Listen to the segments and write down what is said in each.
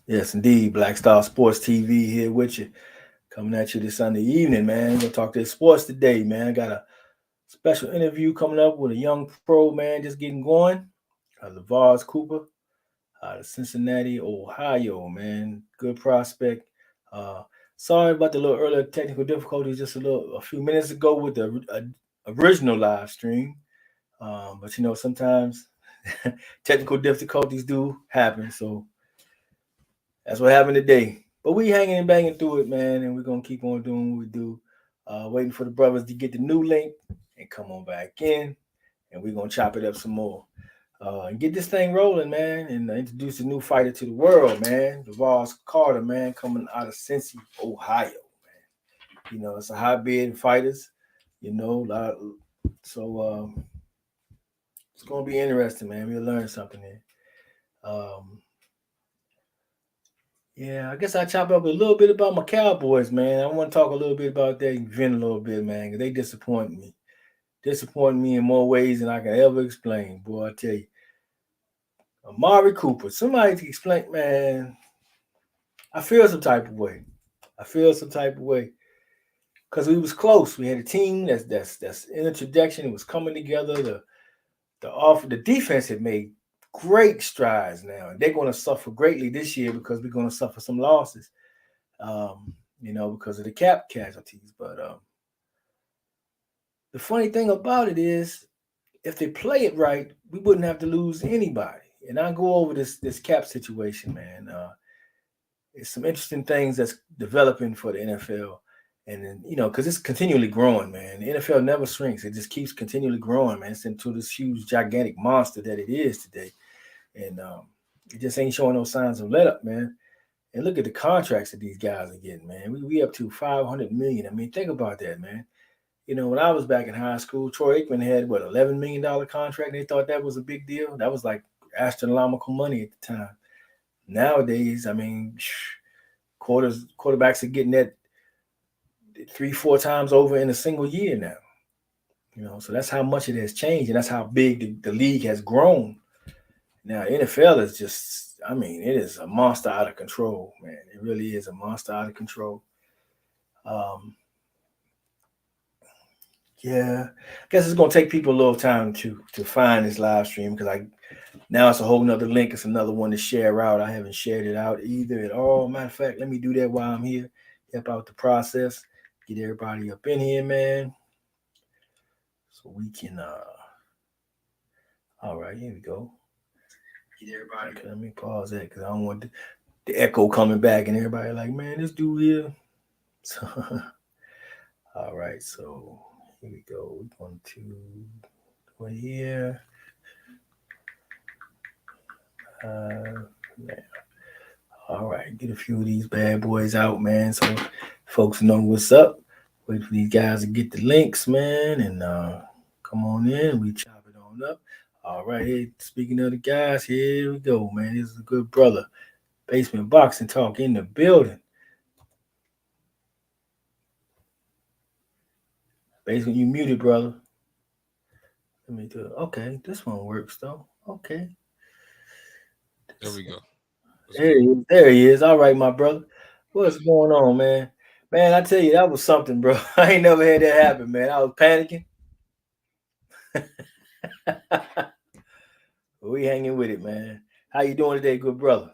Yes, indeed. Black Star Sports TV here with you. Coming at you this Sunday evening, man. We're going to talk to sports today, man. I got a special interview coming up with a young pro, man, just getting going. Lavars Carter out of Cincinnati, Ohio, man. Good prospect. Uh, Sorry about the little earlier technical difficulties just a few minutes ago with the original live stream. But, sometimes technical difficulties do happen. So, that's what happened today. But we hanging and banging through it, man, and we're gonna keep on doing what we do. Waiting for the brothers to get the new link and come on back in, and we're gonna chop it up some more. And get this thing rolling, man, and introduce a new fighter to the world, man. Lavars Carter, man, coming out of Cincy, Ohio, man. It's a hotbed of fighters, so it's gonna be interesting, man. We'll learn something here. Um, Yeah, I guess I chop up a little bit about my Cowboys, man. I want to talk a little bit about that event a little bit, man, because they disappoint me. Disappoint me in more ways than I can ever explain. Boy, I tell you. Amari Cooper, somebody to explain, man. I feel some type of way. I feel some type of way. Because we was close. We had a team that's in the trajectory. It was coming together. The defense had made great strides now. And they're going to suffer greatly this year because we're going to suffer some losses. Because of the cap casualties. But the funny thing about it is, if they play it right, we wouldn't have to lose anybody. And I'll go over this cap situation, man. It's some interesting things that's developing for the NFL. And then, because it's continually growing, man. The NFL never shrinks. It just keeps continually growing, man. It's into this huge, gigantic monster that it is today. And it just ain't showing no signs of let up, man. And look at the contracts that these guys are getting, man. We up to $500 million. I mean, think about that, man. When I was back in high school, Troy Aikman had $11 million contract. They thought that was a big deal. That was like astronomical money at the time. Nowadays, I mean, quarterbacks are getting that 3-4 times over in a single year now. So that's how much it has changed, and that's how big the league has grown. Now, NFL is just, it is a monster out of control, man. It really is a monster out of control. Yeah, I guess it's gonna take people a little time to find this live stream because now it's a whole nother link. It's another one to share out. I haven't shared it out either at all. Matter of fact, let me do that while I'm here. Help out the process. Get everybody up in here, man. So we can all right, here we go. Get everybody. Okay, let me pause that because I don't want the echo coming back and everybody like, man, this dude here. So, all right, so here we go. We're going to go here. Man. All right, get a few of these bad boys out, man, so folks know what's up. Wait for these guys to get the links, man, and come on in. We chop it on up. All right, hey, speaking of the guys, here we go, man. This is a good brother. Basement Boxing Talk in the building. Basement, you muted, brother. Let me do it. Okay, this one works, though. Okay. There we go. There he is. All right, my brother. What's going on, man? Man, I tell you, that was something, bro. I ain't never had that happen, man. I was panicking. We hanging with it, man. How you doing today, good brother?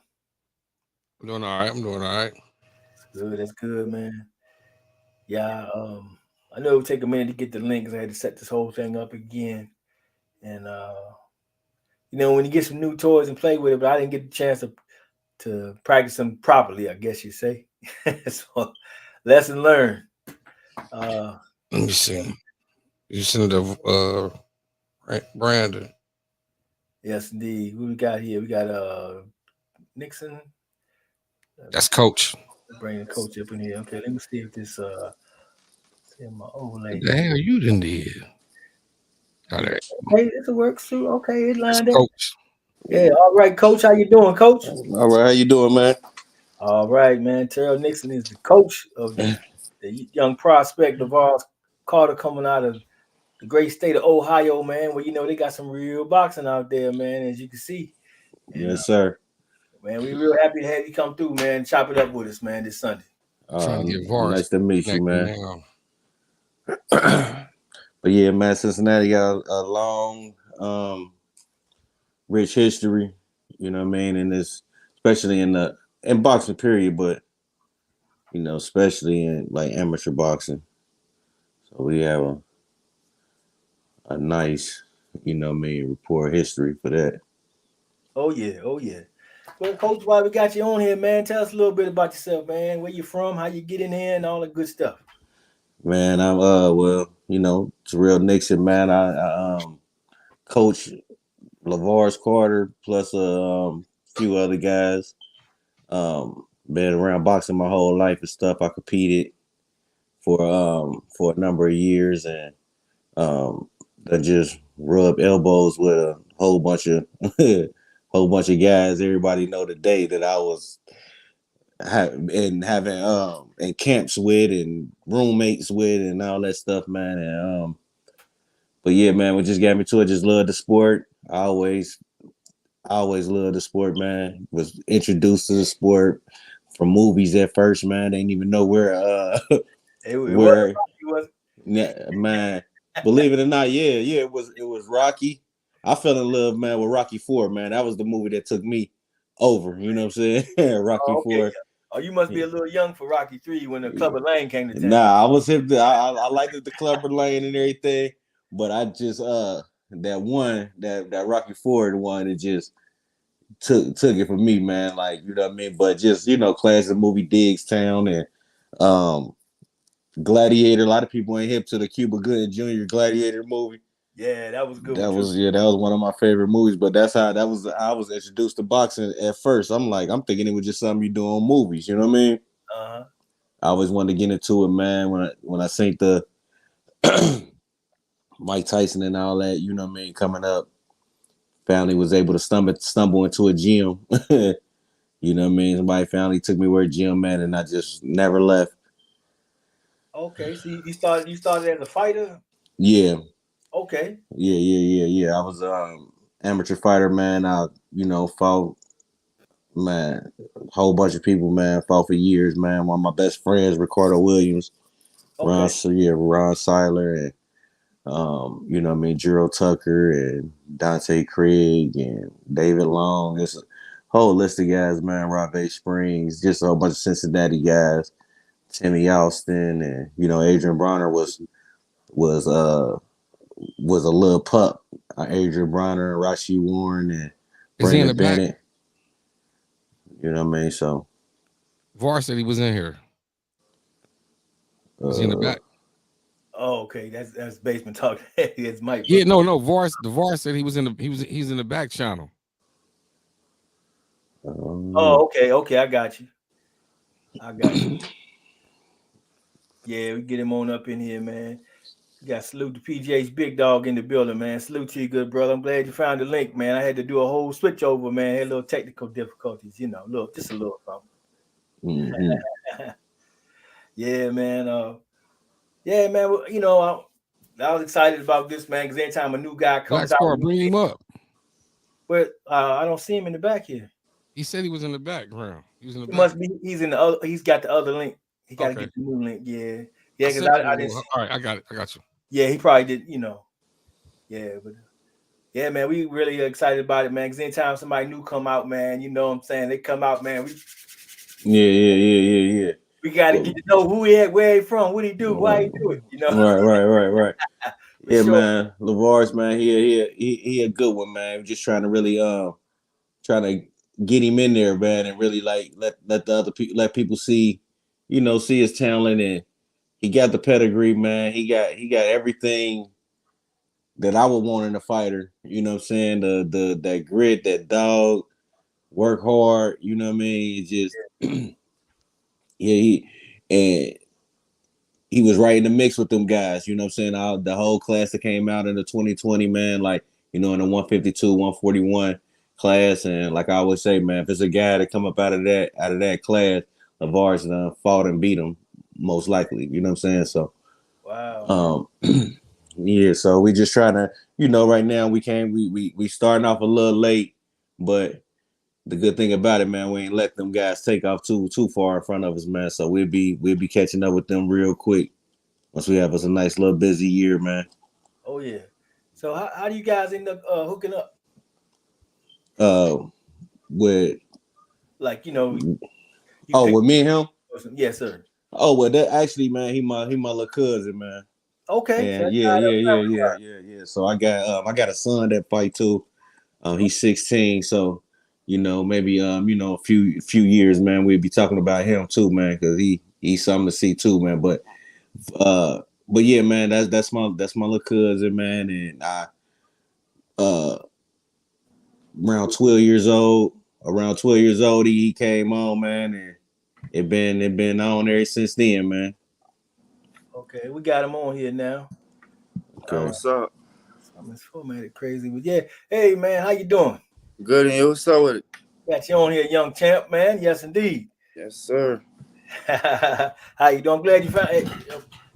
I'm doing all right. That's good, man. Yeah, I know it would take a minute to get the link because I had to set this whole thing up again. And when you get some new toys and play with it, but I didn't get the chance to practice them properly, I guess you say. So lesson learned. Let me see. You send the Brandon. Yes, indeed. Who we got here? We got Nixon. That's Coach. Bring the coach up in here. Okay, let me see if this see my overlay. What the hell you didn't did? Yeah. Hey, this works too. Okay, it lined up. Coach. Yeah, all right, Coach. How you doing, Coach? All right, how you doing, man? All right, man. Terrell Nixon is the coach of the young prospect Lavars Carter coming out of the great state of Ohio, man. Where they got some real boxing out there, man. As you can see. And, yes, sir. Man, we real happy to have you come through, man. Chop it up with us, man, this Sunday. Trying to get Vars. Nice to meet you, man. But yeah, man, Cincinnati got a long, rich history. You know what I mean, and this, especially in boxing period, but especially in like amateur boxing. So we have a nice, rapport history for that. Oh yeah. Well, Coach, while we got you on here, man, tell us a little bit about yourself, man. Where you from, how you get in here, and all the good stuff. Man, I'm it's real Nixon, man. I coach Lavars Carter plus a few other guys. Been around boxing my whole life and stuff. I competed for a number of years, and I just rubbed elbows with a whole bunch of guys. Everybody know the day that I was having in camps with and roommates with and all that stuff, man. And but yeah, man, what just got me to it, just love the sport. I always loved the sport, man. Was introduced to the sport from movies at first, man. They didn't even know where man. Believe it or not, yeah, it was Rocky. I fell in love, man, with Rocky 4, man. That was the movie that took me over. You know what I'm saying? Rocky 4. Oh, you must be a little young for Rocky 3 when the Clubber Lane came to town. Nah, I was hip. I liked the Clubber Lane and everything, but I just that Rocky 4 one, it just took it from me, man. Like, you know what I mean? But just, classic movie Digstown and Gladiator. A lot of people ain't hip to the Cuba Gooding Jr. Gladiator movie. Yeah, that was good. That was one of my favorite movies. But that's how I was introduced to boxing at first. I'm thinking it was just something you do on movies. You know what I mean? Uh-huh. I always wanted to get into it, man. When I seen the Mike Tyson and all that, you know what I mean, coming up, finally was able to stumble into a gym. You know what I mean? Somebody finally took me where a gym, man, and I just never left. Okay, so you started as a fighter? Yeah. Okay. Yeah. I was amateur fighter, man. I, fought, man, a whole bunch of people, man. Fought for years, man. One of my best friends, Ricardo Williams, Ron Seiler, and you know what I mean, Gerald Tucker and Dante Craig and David Long. It's a whole list of guys, man. Rave Springs, just a whole bunch of Cincinnati guys. Timmy Austin and Adrian Bronner was a little pup. Adrian Bronner, Rashi Warren, and Brandon Bennett. Back? You know what I mean? So Vars said he was in here. Was he in the back? Oh, okay. That's basement talk. It's Mike. Yeah, no. The Vars said he was in he's in the back channel. Oh, okay. I got you. Yeah, we get him on up in here, man. We got salute to PJ's big dog in the building, man. Salute to you, good brother. I'm glad you found the link, man. I had to do a whole switch over, man. Had a little technical difficulties, just a little something. Mm-hmm. Yeah, man. I was excited about this, man, because anytime a new guy comes out, bring him up. But I don't see him in the back here. He said he was in the background. He was in the back. Must be. He's in the other. He's got the other link. He got to get the new link. Yeah. Because I didn't. All right, I got it. I got you. Yeah, he probably did. Yeah, but yeah, man, we really excited about it, man. Because anytime somebody new come out, man, you know what I'm saying, they come out, man. Yeah. We got to get to know who he at, where he from, what he do, why he do it. Right. Yeah, sure. Man. Lavars, man, he a good one, man. We're just trying to really trying to get him in there, man, and really like let the other people see, see his talent, and he got the pedigree, man. He got everything that I would want in a fighter. You know what I'm saying? That grit, that dog, work hard. You know what I mean? It's just he was right in the mix with them guys. You know what I'm saying? The whole class that came out in the 2020, man, like, in the 152, 141 class. And like I always say, man, if it's a guy that come up out of that class, Lavars fought and beat him, most likely. You know what I'm saying? So, wow. Yeah, so we just trying to, right now we starting off a little late, but the good thing about it, man, we ain't let them guys take off too far in front of us, man. So we'll be catching up with them real quick once we have us a nice little busy year, man. Oh yeah. So how do you guys end up hooking up? With Like you pick. with me and him. Yes, sir. Oh well, that actually, man, he my little cousin, man. Okay. So And yeah. So I got a son that fight too. He's 16, so maybe a few years, man, we'll be talking about him too, man, because he's something to see too, man. But yeah, man, that's my little cousin, man, and I uh around 12 years old, he came on, man, and it been on ever since then, man. Okay, we got him on here now. Okay. What's up? Something's formatted crazy, but yeah. Hey man, how you doing? Good, and you? What's up with it? Got you on here, young champ, man. Yes, indeed. Yes, sir. How you doing? I'm glad you found.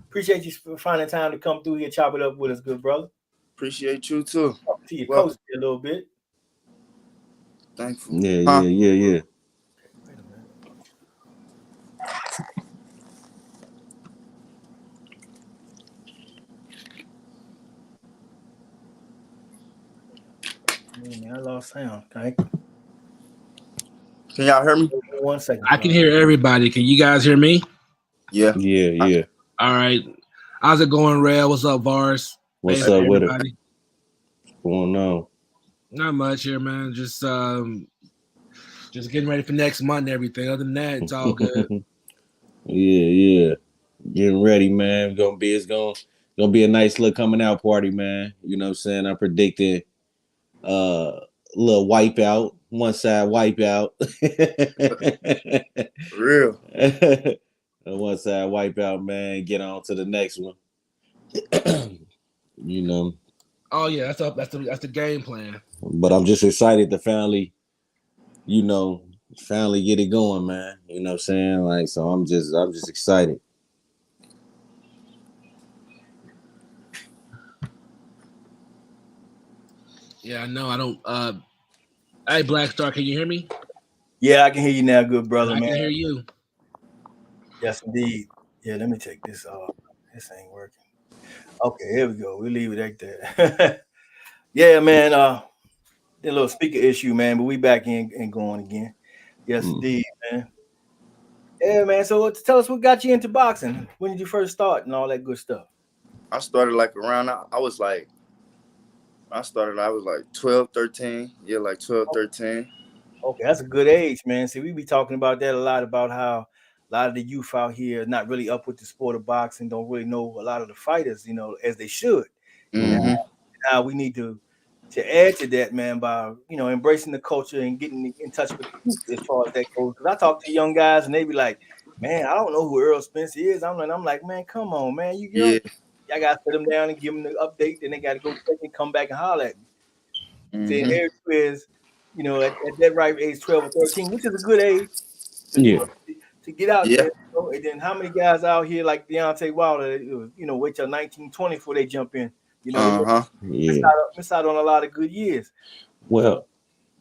Appreciate you finding time to come through here, chop it up with us, good brother. Appreciate you too. Talk to your coach a little bit. Thankful. Yeah. Wait a minute. Man, I lost sound. Okay. Can y'all hear me? 1 second. I can hear everybody. Can you guys hear me? Yeah. Yeah. All right. How's it going, Rail? What's up, Vars? What's Hey, up with it? everybody. What's going on? Not much here, man. Just getting ready for next month and everything. Other than that, it's all good. Yeah. Getting ready, man. It's gonna be a nice little coming out party, man. You know what I'm saying? I'm predicting a little wipeout, one side wipeout. Real. One side wipeout, man. Get on to the next one. Oh yeah, that's the game plan. But I'm just excited to finally get it going, man. You know what I'm saying? Like, so I'm just excited. Yeah, I know. I don't. Hey, Black Star, can you hear me? Yeah, I can hear you now, good brother, I man. can hear you. Yes, indeed. Yeah, let me take this off. This ain't working. Okay, here we go. We leave it right there. Yeah, man. Did a little speaker issue, man, but we back in and going again. Yes, indeed, man. Yeah, man. So tell us what got you into boxing. When did you first start and all that good stuff? I started like around, I was like 12, 13. Yeah, like 12, 13. Okay, that's a good age, man. See, we be talking about that a lot, about how a lot of the youth out here is not really up with the sport of boxing, don't really know a lot of the fighters, as they should. Mm-hmm. Now we need to add to that, man, by embracing the culture and getting in touch with the youth as far as that goes. Because I talk to young guys and they be like, "Man, I don't know who Earl Spence is." I'm like, "Man, come on, man, you Yeah. I gotta sit them down and give them the update. Then they got to go check and come back and holler at me." Then Mm-hmm. there you is, at that right age, 12 or 13, which is a good age to get out Yeah. there. And then how many guys out here like Deontay Wilder, wait till 19, 20 before they jump in. They miss out on a lot of good years. Well,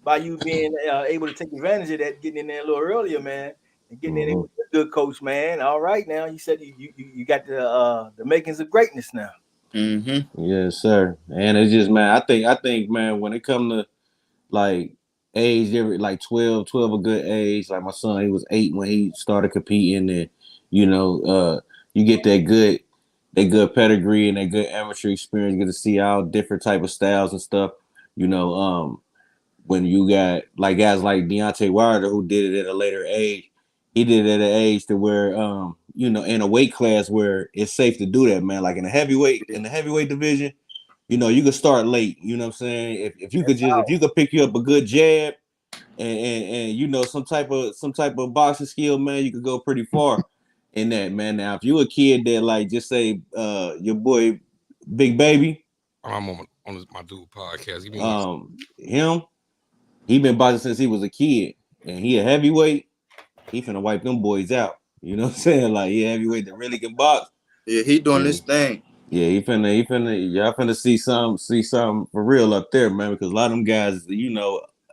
By you being able to take advantage of that, getting in there a little earlier, man, and getting in there with a good coach, man. All right, now you said you got the makings of greatness now. Mm-hmm. yes, sir. And it's just, man, I think, man, when it comes to like age, like 12 a good age. Like my son, he was 8 when he started competing, and you get that good pedigree and that good amateur experience. You get to see all different type of styles and stuff. When you got like guys like Deontay Wilder who did it at a later age, he did it at an age to where in a weight class where it's safe to do that, man. Like in the heavyweight division, you could start late. You know what I'm saying? If you could pick you up a good jab and some type of boxing skill, man, you could go pretty far in that, man. Now, if you a kid that like just say your boy Big Baby, I'm on my dude podcast. he been boxing since he was a kid, and he a heavyweight. He finna wipe them boys out. You know what I'm saying? Like he a heavyweight that really can box. Yeah, he doing this thing. Yeah, y'all finna see something for real up there, man. Because a lot of them guys,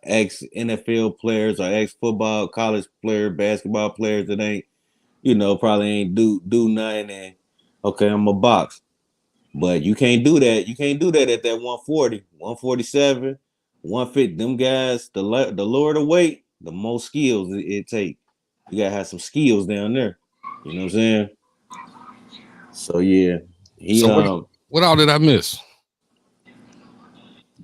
ex NFL players or ex football, college player, basketball players that ain't, probably ain't do nothing. And okay, I'm a box, but you can't do that. You can't do that at that 140, 147, 150. Them guys, the lower the weight, the more skills it take. You gotta have some skills down there. You know what I'm saying? So yeah, he So what all did I miss?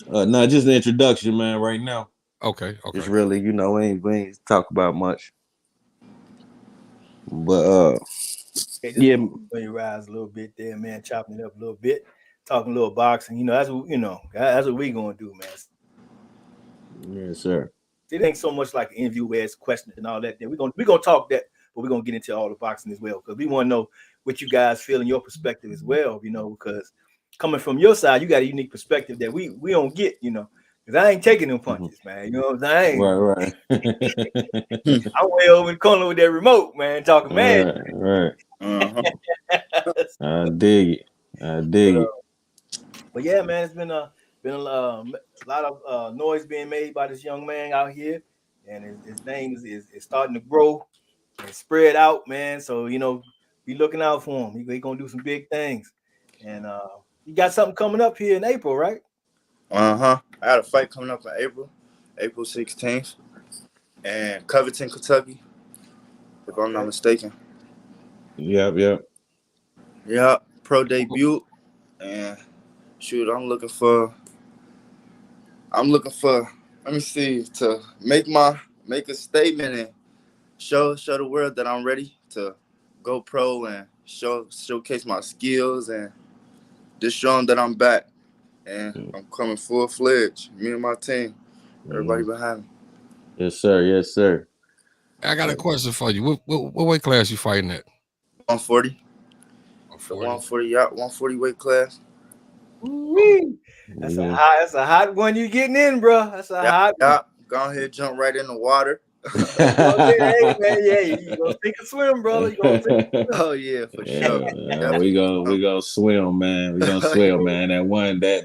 no, just the introduction, man. Right now, Okay. it's really, we ain't talk about much, but yeah, when you rise a little bit there, man, chopping it up a little bit, talking a little boxing. That's what we gonna do, man. yes, sir. It ain't so much like an interview where it's questions and all that. We're gonna talk that, but we're gonna get into all the boxing as well because we want to know what you guys feel in your perspective as well. Because coming from your side, you got a unique perspective that we don't get. Because I ain't taking them punches, man. You know what I'm saying? Right. I'm way over in the corner with that remote, man, talking mad. Right. Uh-huh. I dig it. But yeah, man, it's been a lot of noise being made by this young man out here, and his name is starting to grow and spread out, man. So be looking out for him. He gonna do some big things, and you got something coming up here in April, right? I had a fight coming up in April 16th, in Covington, Kentucky, if I'm not mistaken. Yep. Yeah, pro debut, and shoot, I'm looking for. Let me see, to make a statement and show the world that I'm ready to go pro and showcase my skills and just show them that I'm back and I'm coming full fledged. Me and my team, everybody behind me. Yes, sir. I got a question for you. What weight class you fighting at? 140. The 140 weight class. Ooh-wee. That's a hot one you getting in, bro. That's a hot one. Go ahead, jump right in the water. Hey, man, you gonna sink or swim, brother. You gonna sink or swim. Oh yeah, for sure. We go swim, man. We gonna swim, man. That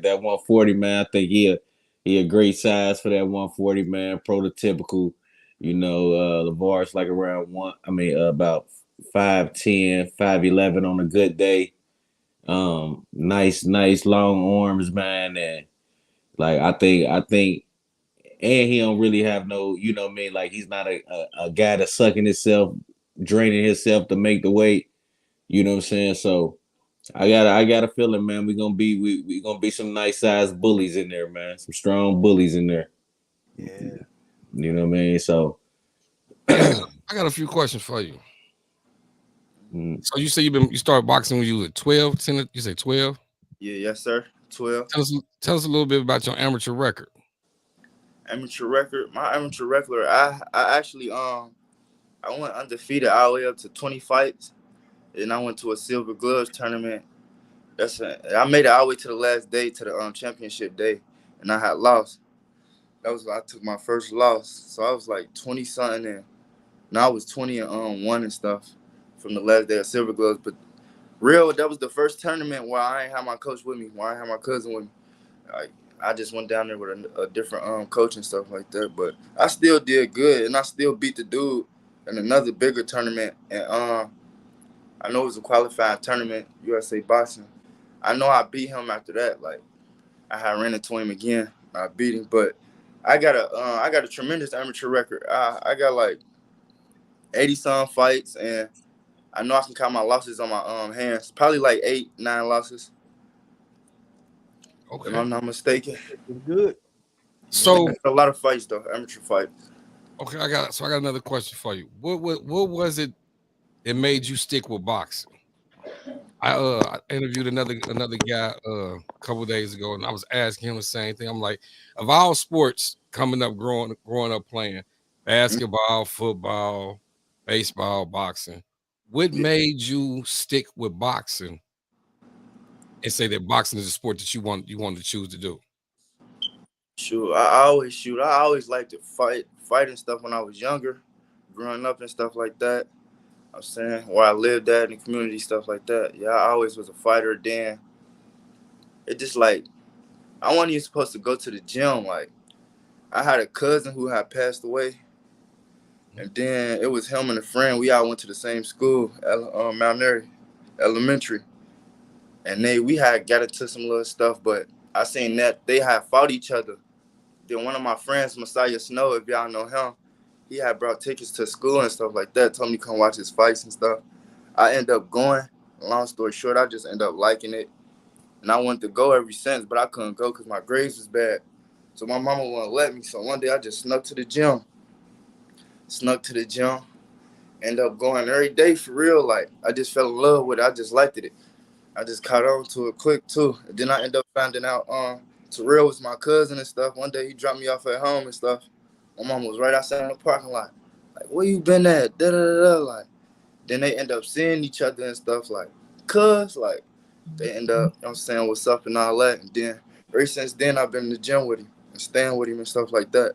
140, man. I think he a great size for that 140, man. Prototypical. Lavars like around about 5'10", 5'11" on a good day. Nice long arms, man. And like I think and he don't really have no, like he's not a guy that's sucking himself, draining himself to make the weight. You know what I'm saying? So I got a feeling, man, we gonna be some nice sized bullies in there, man. Some strong bullies in there. Yeah. You know what I mean? So I got a few questions for you. So you say you started boxing when you were 12, 10, you say 12? Yeah, yes, sir. 12. Tell us a little bit about your amateur record. Amateur record. My amateur record, I actually I went undefeated all the way up to 20 fights. And I went to a silver gloves tournament. I made it all the way to the last day, to the championship day, and I had lost. I took my first loss. So I was like 20 something, and now I was 20 and 1 and stuff from the last day of silver gloves. But that was the first tournament where I ain't had my coach with me, where I ain't had my cousin with me. I just went down there with a different coach and stuff like that. But I still did good, and I still beat the dude in another bigger tournament. And I know it was a qualifying tournament, USA Boxing. I know I beat him after that. Like I had ran into him again. I beat him, but I got a tremendous amateur record. I got like 80-some fights, and I know I can count my losses on my hands. Probably like 8, 9 losses. Okay. If I'm not mistaken. Good. So a lot of fights though, amateur fights. Okay, I got another question for you. What was it that made you stick with boxing? I interviewed another guy a couple of days ago, and I was asking him the same thing. I'm like, of all sports coming up, growing up playing basketball, football, baseball, boxing, what made you stick with boxing and say that boxing is a sport that you wanted to choose to do? I always liked to fight and stuff when I was younger, growing up and stuff like that. I'm saying where I lived at in the community, stuff like that. Yeah, I always was a fighter. Then it just like I wasn't even supposed to go to the gym. Like I had a cousin who had passed away, and then it was him and a friend. We all went to the same school, Mount Airy Elementary, and we had got into some little stuff. But I seen that they had fought each other. Then one of my friends, Messiah Snow, if y'all know him, he had brought tickets to school and stuff like that. Told me to come watch his fights and stuff. I ended up going. Long story short, I just ended up liking it. And I wanted to go ever since, but I couldn't go because my grades was bad. So my mama wouldn't let me. So one day I just snuck to the gym. Ended up going every day for real. Like, I just fell in love with it. I just liked it. I just caught on to it quick, too. And then I ended up finding out Terrell was my cousin and stuff. One day he dropped me off at home and stuff. My mom was right outside in the parking lot. Like, where you been at? Da-da-da-da. Like, then they end up seeing each other and stuff. Like, cuz, like, they end up, you know what I'm saying, what's up and all that. And then, ever since then, I've been in the gym with him and staying with him and stuff like that.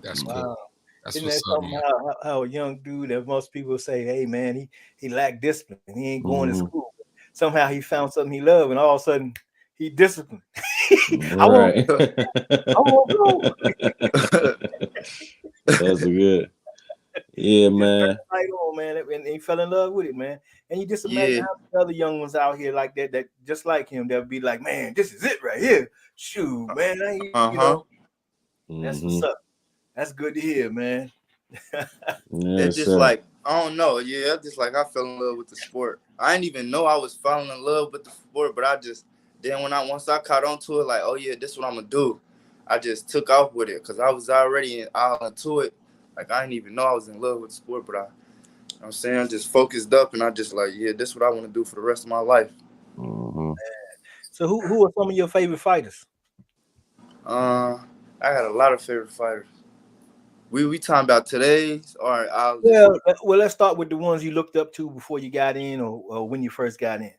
That's Wow. cool. That's Isn't what's that up, something man. how a young dude that most people say, hey, man, he lacked discipline. He ain't going to school. Somehow he found something he loved, and all of a sudden, he disciplined. I won't go. That's good. Yeah, man. Right on, man. And he fell in love with it, man. And you just imagine how many other young ones out here like that just like him, they'll be like, man, this is it right here. Shoot, man. You know, that's what's up. That's good to hear, man. It's just like, I don't know. Yeah, just like I fell in love with the sport. I didn't even know I was falling in love with the sport, but once I caught on to it, like, oh yeah, this is what I'm gonna do. I just took off with it because I was already all into it. Like, I didn't even know I was in love with the sport, but I'm saying, I'm just focused up, and I just like, yeah, this is what I want to do for the rest of my life. So who are some of your favorite fighters? I got a lot of favorite fighters. We talking about today's, or well, let's start with the ones you looked up to before you got in, or when you first got in.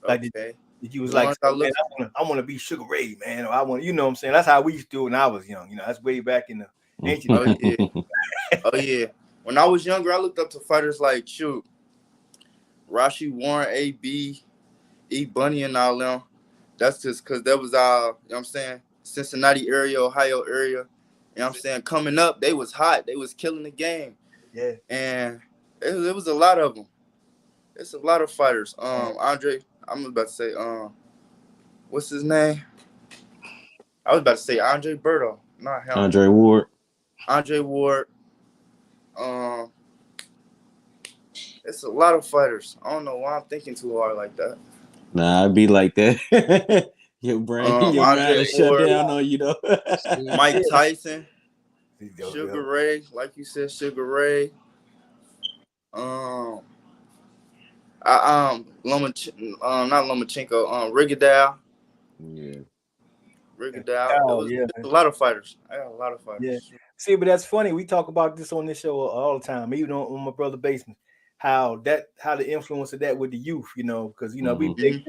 Like, okay. Did you was like, I want to be Sugar Ray, man, or I want, you know what I'm saying? That's how we used to do it when I was young. You know, that's way back in the ancient. Oh yeah. When I was younger, I looked up to fighters like Rashi Warren, AB, E Bunny, and all them. That's just because that was you know what I'm saying, Cincinnati area, Ohio area. You know what I'm saying? Coming up, they was hot. They was killing the game. Yeah. And it was a lot of them. It's a lot of fighters. Andre, I'm about to say, what's his name? I was about to say Andre Berto, not him. Andre Ward. It's a lot of fighters. I don't know why I'm thinking too hard like that. Nah, I'd be like that. Your brain, your mind is shut down on you, though. Mike Tyson, Sugar Ray, like you said, Sugar Ray. Not Lomachenko, Rigondeaux. Yeah. Rigondeaux. There's a lot of fighters. I got a lot of fighters. Yeah. See, but that's funny. We talk about this on this show all the time, even on my brother Basement. How the influence of that with the youth, you know, because you know we big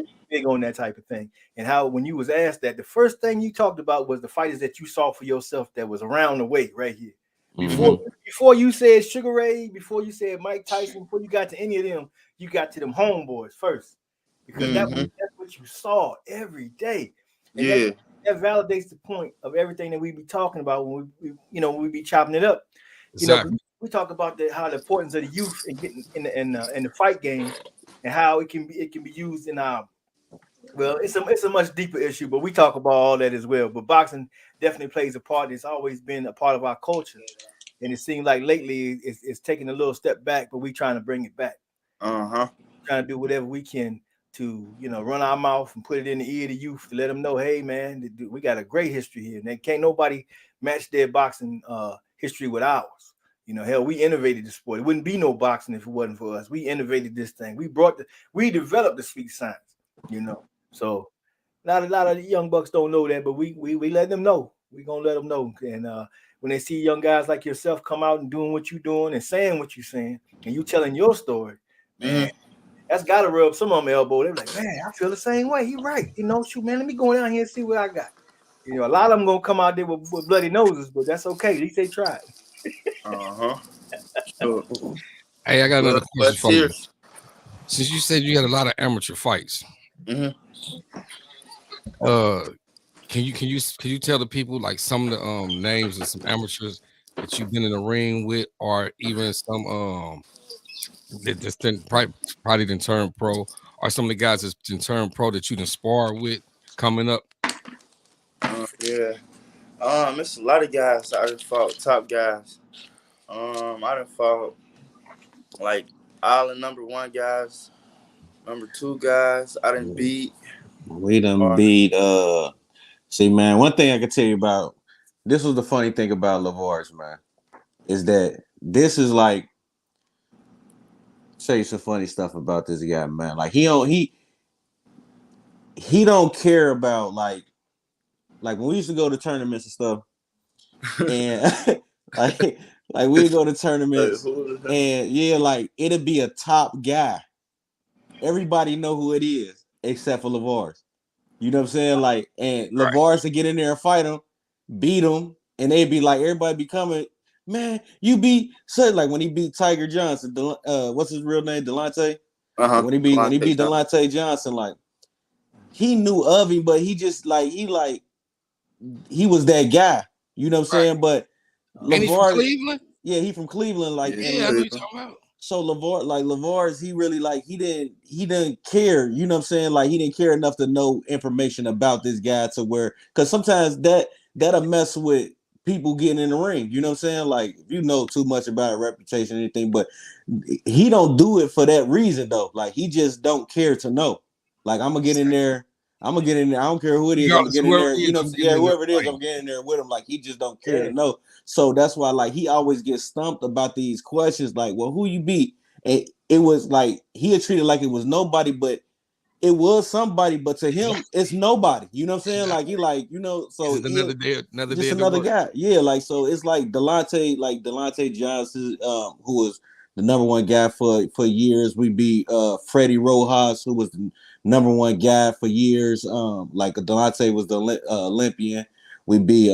on that type of thing. And how when you was asked that, the first thing you talked about was the fighters that you saw for yourself that was around the way right here. Before you said Sugar Ray, before you said Mike Tyson, before you got to any of them, you got to them homeboys first. Because that's what you saw every day. And that validates the point of everything that we be talking about when we be chopping it up. Exactly. You know, we talk about how the importance of the youth and getting in the fight game, and how it can be used in it's a much deeper issue, but we talk about all that as well. But boxing definitely plays a part. It's always been a part of our culture, and it seems like lately it's taking a little step back, but we trying to bring it back. Trying to do whatever we can to run our mouth and put it in the ear of the youth to let them know, hey man, we got a great history here, and they can't nobody match their boxing history with ours. Hell, we innovated the sport. It wouldn't be no boxing if it wasn't for us. We innovated this thing. We developed the sweet science. So a lot of the young bucks don't know that, but we let them know. We gonna let them know. And when they see young guys like yourself come out and doing what you're doing and saying what you're saying, and you telling your story, man, that's gotta rub some of them elbow. They're like, man, I feel the same way. He right. Shoot, man, let me go down here and see what I got. A lot of them gonna come out there with bloody noses, but that's okay. At least they tried. Sure. Hey, I got another question for you. Since you said you had a lot of amateur fights, Can you tell the people like some of the names of some amateurs that you've been in the ring with, or even some that just didn't probably didn't turn pro, or some of the guys that didn't turn pro that you didn't spar with coming up? Yeah. It's a lot of guys I done fought, top guys. I done fought like all the number 1 guys, number 2 guys. I done beat. We done beat. See, man, one thing I can tell you about this was the funny thing about Lavars, man, is that this is like say some funny stuff about this guy, man. Like he don't care about like when we used to go to tournaments and stuff, and like we go to tournaments and yeah, like it'd be a top guy. Everybody know who it is except for Lavars. You know what I'm saying? Like, and Lavars to get in there and fight him, beat him, and they'd be like, everybody be coming, man, you beat so like when he beat Tiger Johnson, what's his real name? Delonte? Uh-huh. When he beat Delonte Johnson, like he knew of him, but he just like he was that guy. You know what I'm saying? But And he's from Cleveland? Yeah, he from Cleveland. Like, yeah, I know you're talking about. So Lavars, he really like he didn't care, you know what I'm saying? Like he didn't care enough to know information about this guy to where because sometimes that'll mess with people getting in the ring, you know what I'm saying? Like if you know too much about a reputation or anything, but he don't do it for that reason though. Like he just don't care to know. Like I'm gonna get in there. I don't care who it is. I'm gonna get in there. You know, whoever it is, I'm getting in there with him. Like he just don't care to know. So that's why, like, he always gets stumped about these questions. Like, well, who you beat? And it was like he had treated like it was nobody, but it was somebody. But to him, it's nobody. You know what I'm saying? Like he, like you know, so it's another day, another guy. Yeah, like so, it's like Delonte Johnson, who was the number 1 guy for years. We beat Freddie Rojas, who was the number 1 guy for years. Like Delonte was the Olympian. We beat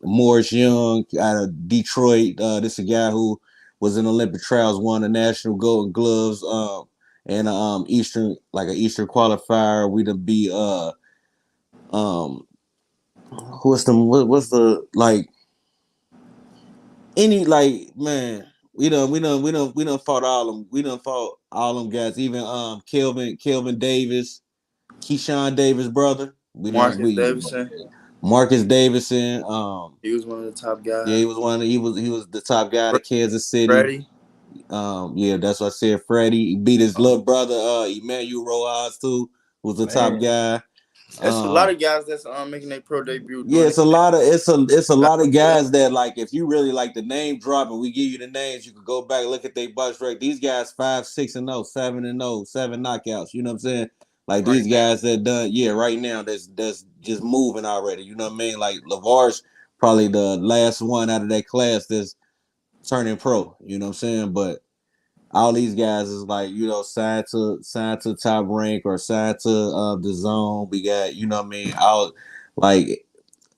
Morris Young out of Detroit. This is a guy who was in Olympic trials, won the national Golden Gloves, and Eastern qualifier. We done beat what's the like any like man. We done fought all them. We done fought all them guys. Even Kelvin Davis, Keyshawn Davis' brother. Marcus Davison. He was one of the top guys. Yeah, he was the top guy at Kansas City. Freddie. Yeah, that's what I said. Freddie. He beat his little brother, Emmanuel Rojas too, was the top guy. There's a lot of guys that's making their pro debut. Yeah, it's a lot of guys that like if you really like the name drop and we give you the names, you could go back and look at their box record. These guys 5-6-0, 7-0, 7 knockouts. You know what I'm saying? Like these guys that done, right now that's just moving already. You know what I mean? Like Lavars probably the last one out of that class that's turning pro. You know what I'm saying? But all these guys is like, you know, signed to Top Rank or signed to the Zone. We got, you know what I mean, all like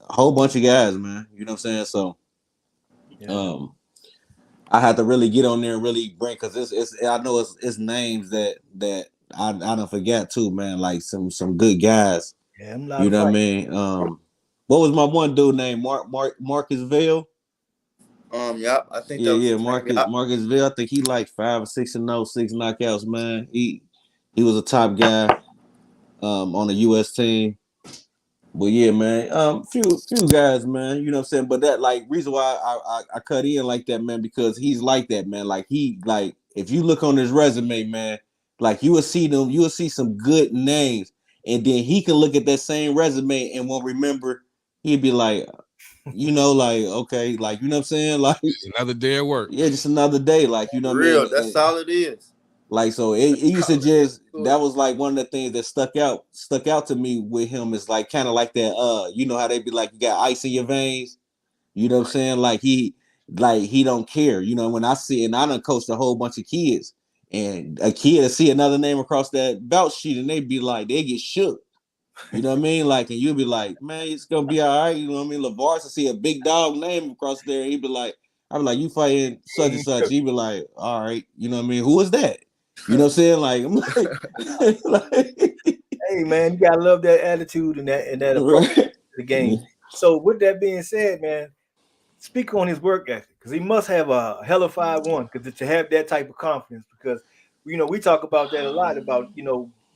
a whole bunch of guys, man. You know what I'm saying? So I had to really get on there and really bring because it's I know it's names that I don't forget too, man. Like some good guys. Yeah, I'm you know what I mean? What was my one dude named Marcus Vail? Yeah, I think Marcus Vail. I think he like 5-6-0, 6 knockouts, man. He was a top guy on the US team. But yeah, man, few guys, man, you know what I'm saying? But that like reason why I cut in like that, man, because he's like that, man. Like he like if you look on his resume, man, like you will see some good names, and then he can look at that same resume and won't remember. He'd be like, you know, like okay, like you know what I'm saying, like just another day at work. Yeah, just another day, like you know what I mean. That's all it is. Like so, it used to just that was like one of the things that stuck out to me with him is like kind of like that. You know how they be like you got ice in your veins. You know what I'm saying? Like he don't care. You know when I see and I done coached a whole bunch of kids and a kid to see another name across that bout sheet and they be like they get shook. You know what I mean? Like and you be like, man, it's gonna be all right. You know what I mean? Lavars to see a big dog name across there, and he'd be like, I be like, you fighting such and such. He'd be like, all right, you know what I mean? Who is that? You know what I'm saying? Like, I'm like hey man, you gotta love that attitude and that approach. the game. So with that being said, man, speak on his work ethic because he must have a hellified one because to have that type of confidence because we talk about that a lot about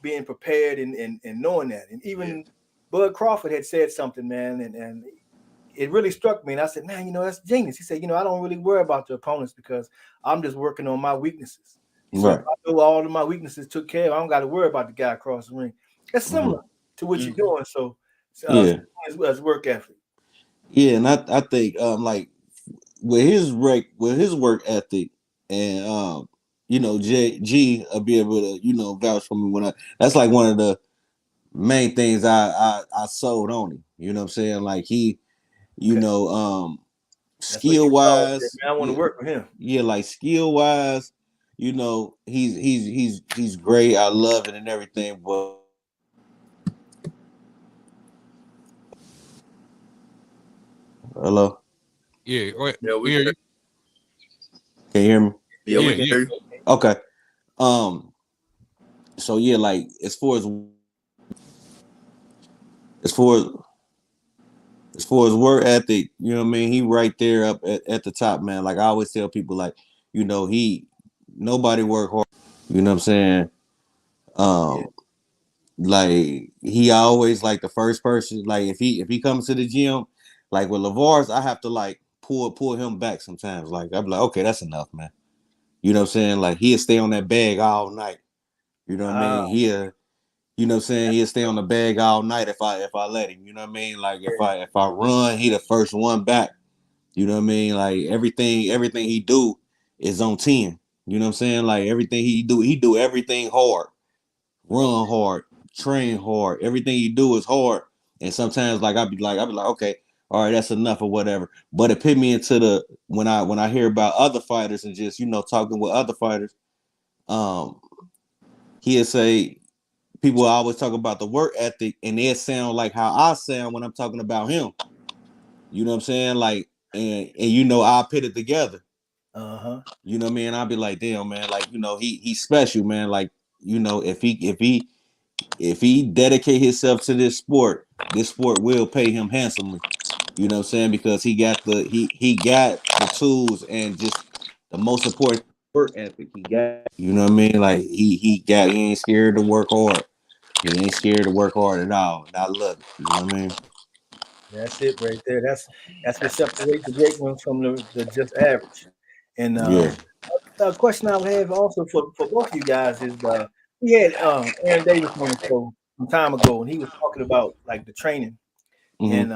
being prepared and knowing that and even Bud Crawford had said something, man, and it really struck me and I said, man, that's genius. He said, I don't really worry about the opponents because I'm just working on my weaknesses. So if I know all of my weaknesses took care of, I don't got to worry about the guy across the ring. That's similar to what you're doing. So as work ethic. Yeah, and I think like with his work ethic and G will be able to vouch for me when that's like one of the main things I sold on him. You know what I'm saying? Like he, skill wise, I want to work with him. Yeah, like skill wise, he's great. I love it and everything, but hello. Yeah, we hear you. Can you hear me? Yeah, we can hear you. Okay. So yeah, like as far as work ethic, you know what I mean? He right there up at the top, man. Like I always tell people, like, nobody work hard. You know what I'm saying? Like he always like the first person. Like if he comes to the gym, like with Lavars, I have to like pull him back sometimes. Like I'm like, okay, that's enough, man. You know what I'm saying? Like he'll stay on that bag all night. You know what I mean? He'll stay on the bag all night if I let him. You know what I mean? Like if I run, he the first one back. You know what I mean? Like everything he do is on 10. You know what I'm saying? Like everything he do everything hard. Run hard, train hard. Everything you do is hard. And sometimes like I'll be like, okay, all right, that's enough or whatever. But it put me into the when I hear about other fighters and just, talking with other fighters, he'll say people always talk about the work ethic and it sound like how I sound when I'm talking about him. You know what I'm saying? Like, and I'll put it together. You know what I mean? I'll be like, damn, man, like, he's special, man. Like, if he dedicate himself to this sport will pay him handsomely. You know what I'm saying? Because he got he got the tools and just the most important work ethic he got. You know what I mean? Like he ain't scared to work hard. He ain't scared to work hard at all. And I love it. You know what I mean? That's it right there. That's what separates the great ones from the just average. And a question I would have also for both of you guys is we had Aaron Davis on the show some time ago, and he was talking about like the training, and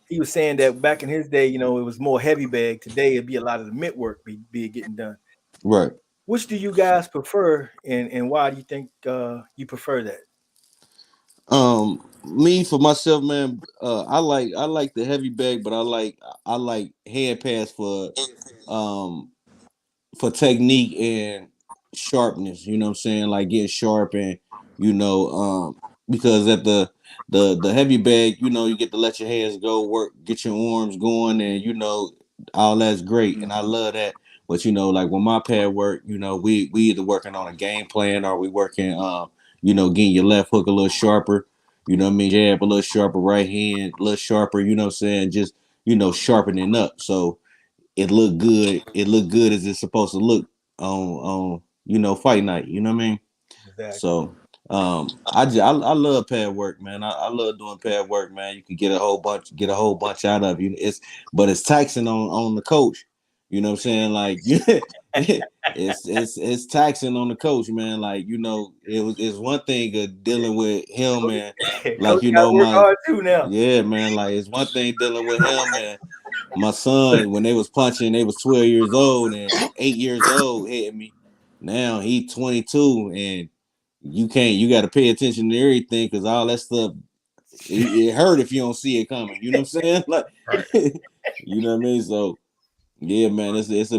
he was saying that back in his day, it was more heavy bag. Today, it'd be a lot of the mid work be getting done. Right. Which do you guys prefer, and why do you think you prefer that? Me for myself, man, I like the heavy bag, but I like hand pass for technique and sharpness. You know what I'm saying? Like get sharp and because at the heavy bag, you get to let your hands go, work, get your arms going, and all that's great, and I love that. But like when my pad work, we either working on a game plan or we working, getting your left hook a little sharper. You know what I mean? Jab a little sharper, right hand a little sharper. You know what I'm saying? Just sharpening up. So it looked good. It looked good as it's supposed to look on fight night. You know what I mean? Exactly. So I love pad work, man. I love doing pad work, man. You can get a whole bunch out of you. But it's taxing on the coach. You know what I'm saying? Like it's taxing on the coach, man. Like it's one thing of dealing with him and like Coach gotta work hard too now. Yeah, man. Like it's one thing dealing with him and my son when they was punching, they was 12 years old and 8 years old hitting me. Now he 22 and you got to pay attention to everything because all that stuff it hurt if you don't see it coming. You know what I'm saying? Like, Right. you know what I mean? So yeah, man, it's a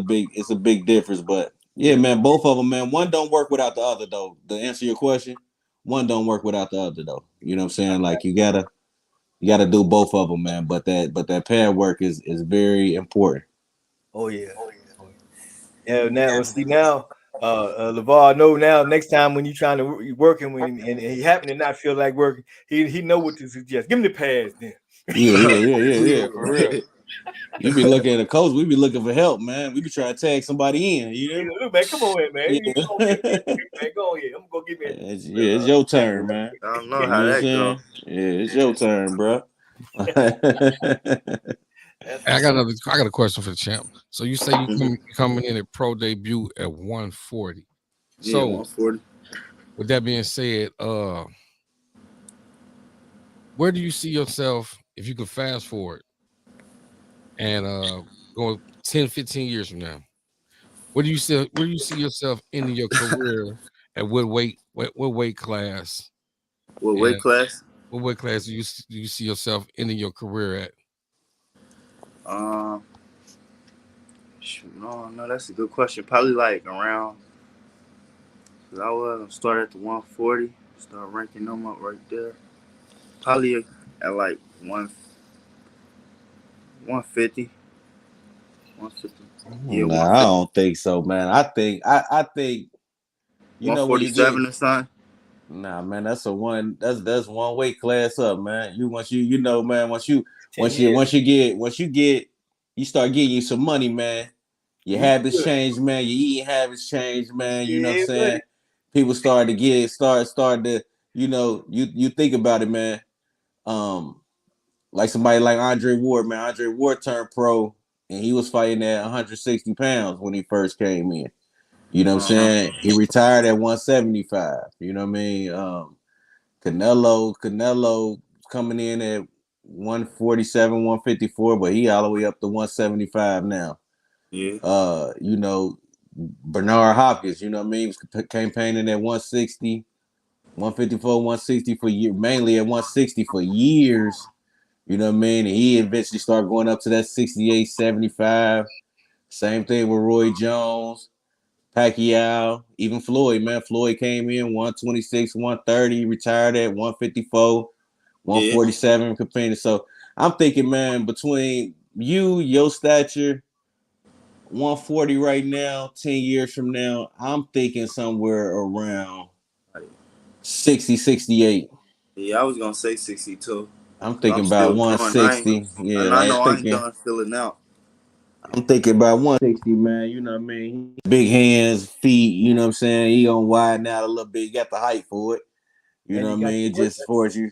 big difference. But yeah, man, both of them, man. One don't work without the other though. To answer your question, one don't work without the other though. You know what I'm saying? Like you gotta do both of them, man. But that pad work is very important. Oh yeah. Yeah. Now, see now, Lavar know now. Next time when you trying to work him, and he happen to not feel like working, he know what to suggest. Give him the pads then. Yeah. For real. You be looking at the coach. We be looking for help, man. We be trying to tag somebody in. You know? Look, man, come on in, man. Yeah. Go ahead, man. Go ahead. I'm gonna go get me. It's your turn, man. I don't know You know how what I'm that saying? go. Yeah, it's your turn, bro. I got a question for the champ. So you say you coming in at pro debut at 140. Yeah, So 140. with that being said, where do you see yourself if you could fast forward and go 10, 15 years from now? Where do you see yourself ending your career at what weight class? What weight And class? what weight class do you see yourself ending your career at? No, that's a good question. Probably like around. Cause I was start at the 140, start ranking them up right there. Probably at like 150. 150. Yeah, Nah, I 150. don't think so, man. I think you know when you get 147 or something. nah, man, that's one weight class up, man. Once you know, man, once you you start getting you some money, man. Your You habits good. change, man. Your eating habits change, man. You know what I'm Yeah, saying? buddy. People start to, you know, you think about it, man. Like somebody like Andre Ward, man. Andre Ward turned pro and he was fighting at 160 pounds when he first came in. You know what I'm saying? He retired at 175. You know what I mean? Canelo coming in at 147, 154, but he all the way up to 175 now. Yeah. You know, Bernard Hopkins, you know what I mean? He was campaigning at 160, 154, 160 for years, mainly at 160 for years. You know what I mean? And he eventually started going up to that 68, 75. Same thing with Roy Jones, Pacquiao, even Floyd, man. Floyd came in 126, 130, retired at 154, Yeah. 147 competing. So I'm thinking, man, between your stature, 140 right now, 10 years from now, I'm thinking somewhere around 60, 68. Yeah, I was gonna say 62. I'm But I'm thinking about still growing. I ain't, 160. Yeah, and I like know I ain't done filling out. I'm thinking about 160, man. You know what I mean? Big hands, feet, you know what I'm saying? He gonna widen out a little bit. You got the height for it. You And know you what I got mean? the It work just affords you.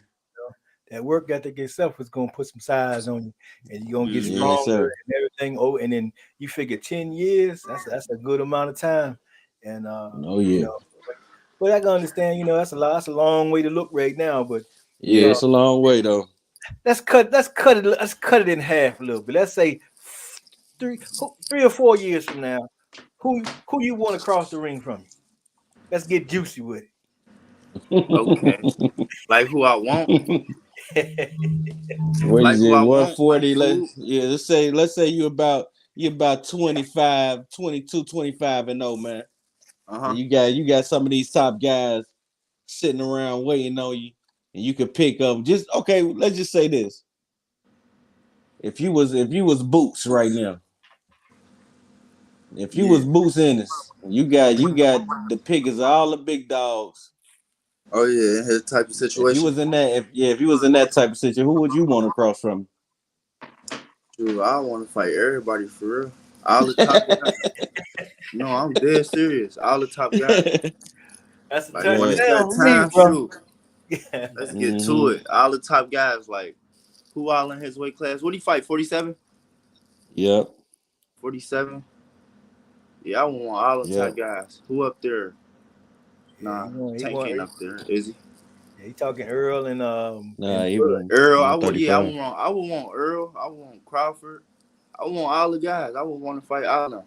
that work ethic itself is gonna put some size on you, and you're gonna get Yes, stronger sir. and everything. Oh, and then you figure 10 years, that's a good amount of time. And Oh you yeah. know, but I can understand, that's a long way to look right now. But Yeah, it's a long way though. let's cut it in half a little bit. Let's say 3 or 4 years from now, who you want to cross the ring from you? Let's get juicy with Okay. Like who I want. it. What Like is who it? I want. Like 140. food. Let's say you about 25, 22, 25 and 0, man. And Uh-huh. you got some of these top guys sitting around waiting on you, and you could pick up. Just okay. Let's just say this: if you was Boots right now, if you Yeah. was Boots Ennis, you got the pickers of all the big dogs. Oh yeah, in his type of If you situation. was in that, if you was in that type of situation, who would you want to cross from? Dude, I want to fight everybody for real. All the top guys. No, I'm dead serious. All the top guys. That's a Like when it's touchdown that for me, time, bro. shoot. Yeah. Let's get to Mm-hmm. it. All the top guys, like who all in his weight class? What do you fight? 47? Yep. 47? Yeah, I want all the top Yep. guys. Who up there? Yeah, Nah, he Tank want, ain't up there, is he? yeah, he talking Earl and Nah, even Earl, I 135. would want Earl. I would want Crawford. I would want all the guys. I would want to fight all of them.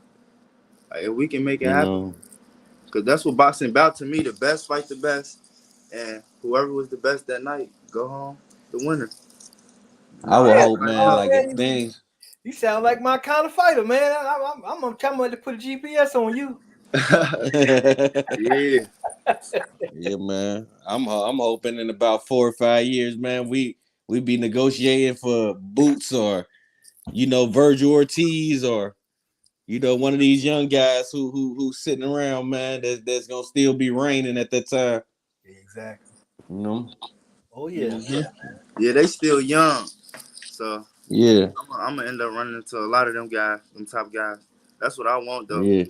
Like, if we can make it You happen. know, Because that's what boxing about to me. The best fight the best. And whoever was the best that night, go home the winner. I All would that hope, right man, now. like if things. you sound like my kind of fighter, man. I'm gonna tell him to put a GPS on you. Yeah. Yeah, man. I'm hoping in about 4 or 5 years, man, we be negotiating for Boots or Virgil Ortiz or one of these young guys who's sitting around, man, that's gonna still be reigning at that time. Exactly. You know. Oh yeah. Mm-hmm. Yeah, they still young. So Yeah, I'm gonna end up running into a lot of them guys, them top guys. That's what I want though. yeah,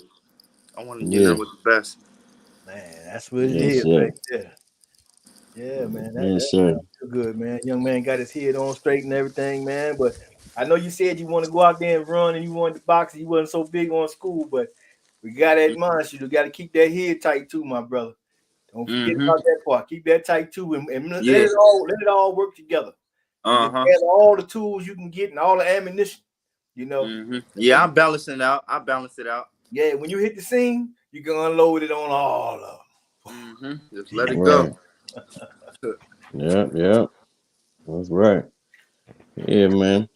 I want to get in yeah. there with the best. Man, that's what it Yes, is sir. right there. Yeah, man. That Yes, sir. sounds too good, man. Young man got his head on straight and everything, man. But I know you said you want to go out there and run and you wanted to box and you wasn't so big on school, but we got to admonish you. You got to keep that head tight too, my brother. Don't forget Mm-hmm. about that part. Keep that tight too, and let Yeah. it all work together. And just Uh-huh. have all the tools you can get and all the ammunition, you know. Mm-hmm. Yeah, I balance it out. Yeah, when you hit the scene, you can unload it on all of them. Mm-hmm. Just let it Right. go. Yeah. That's right. Yeah, man.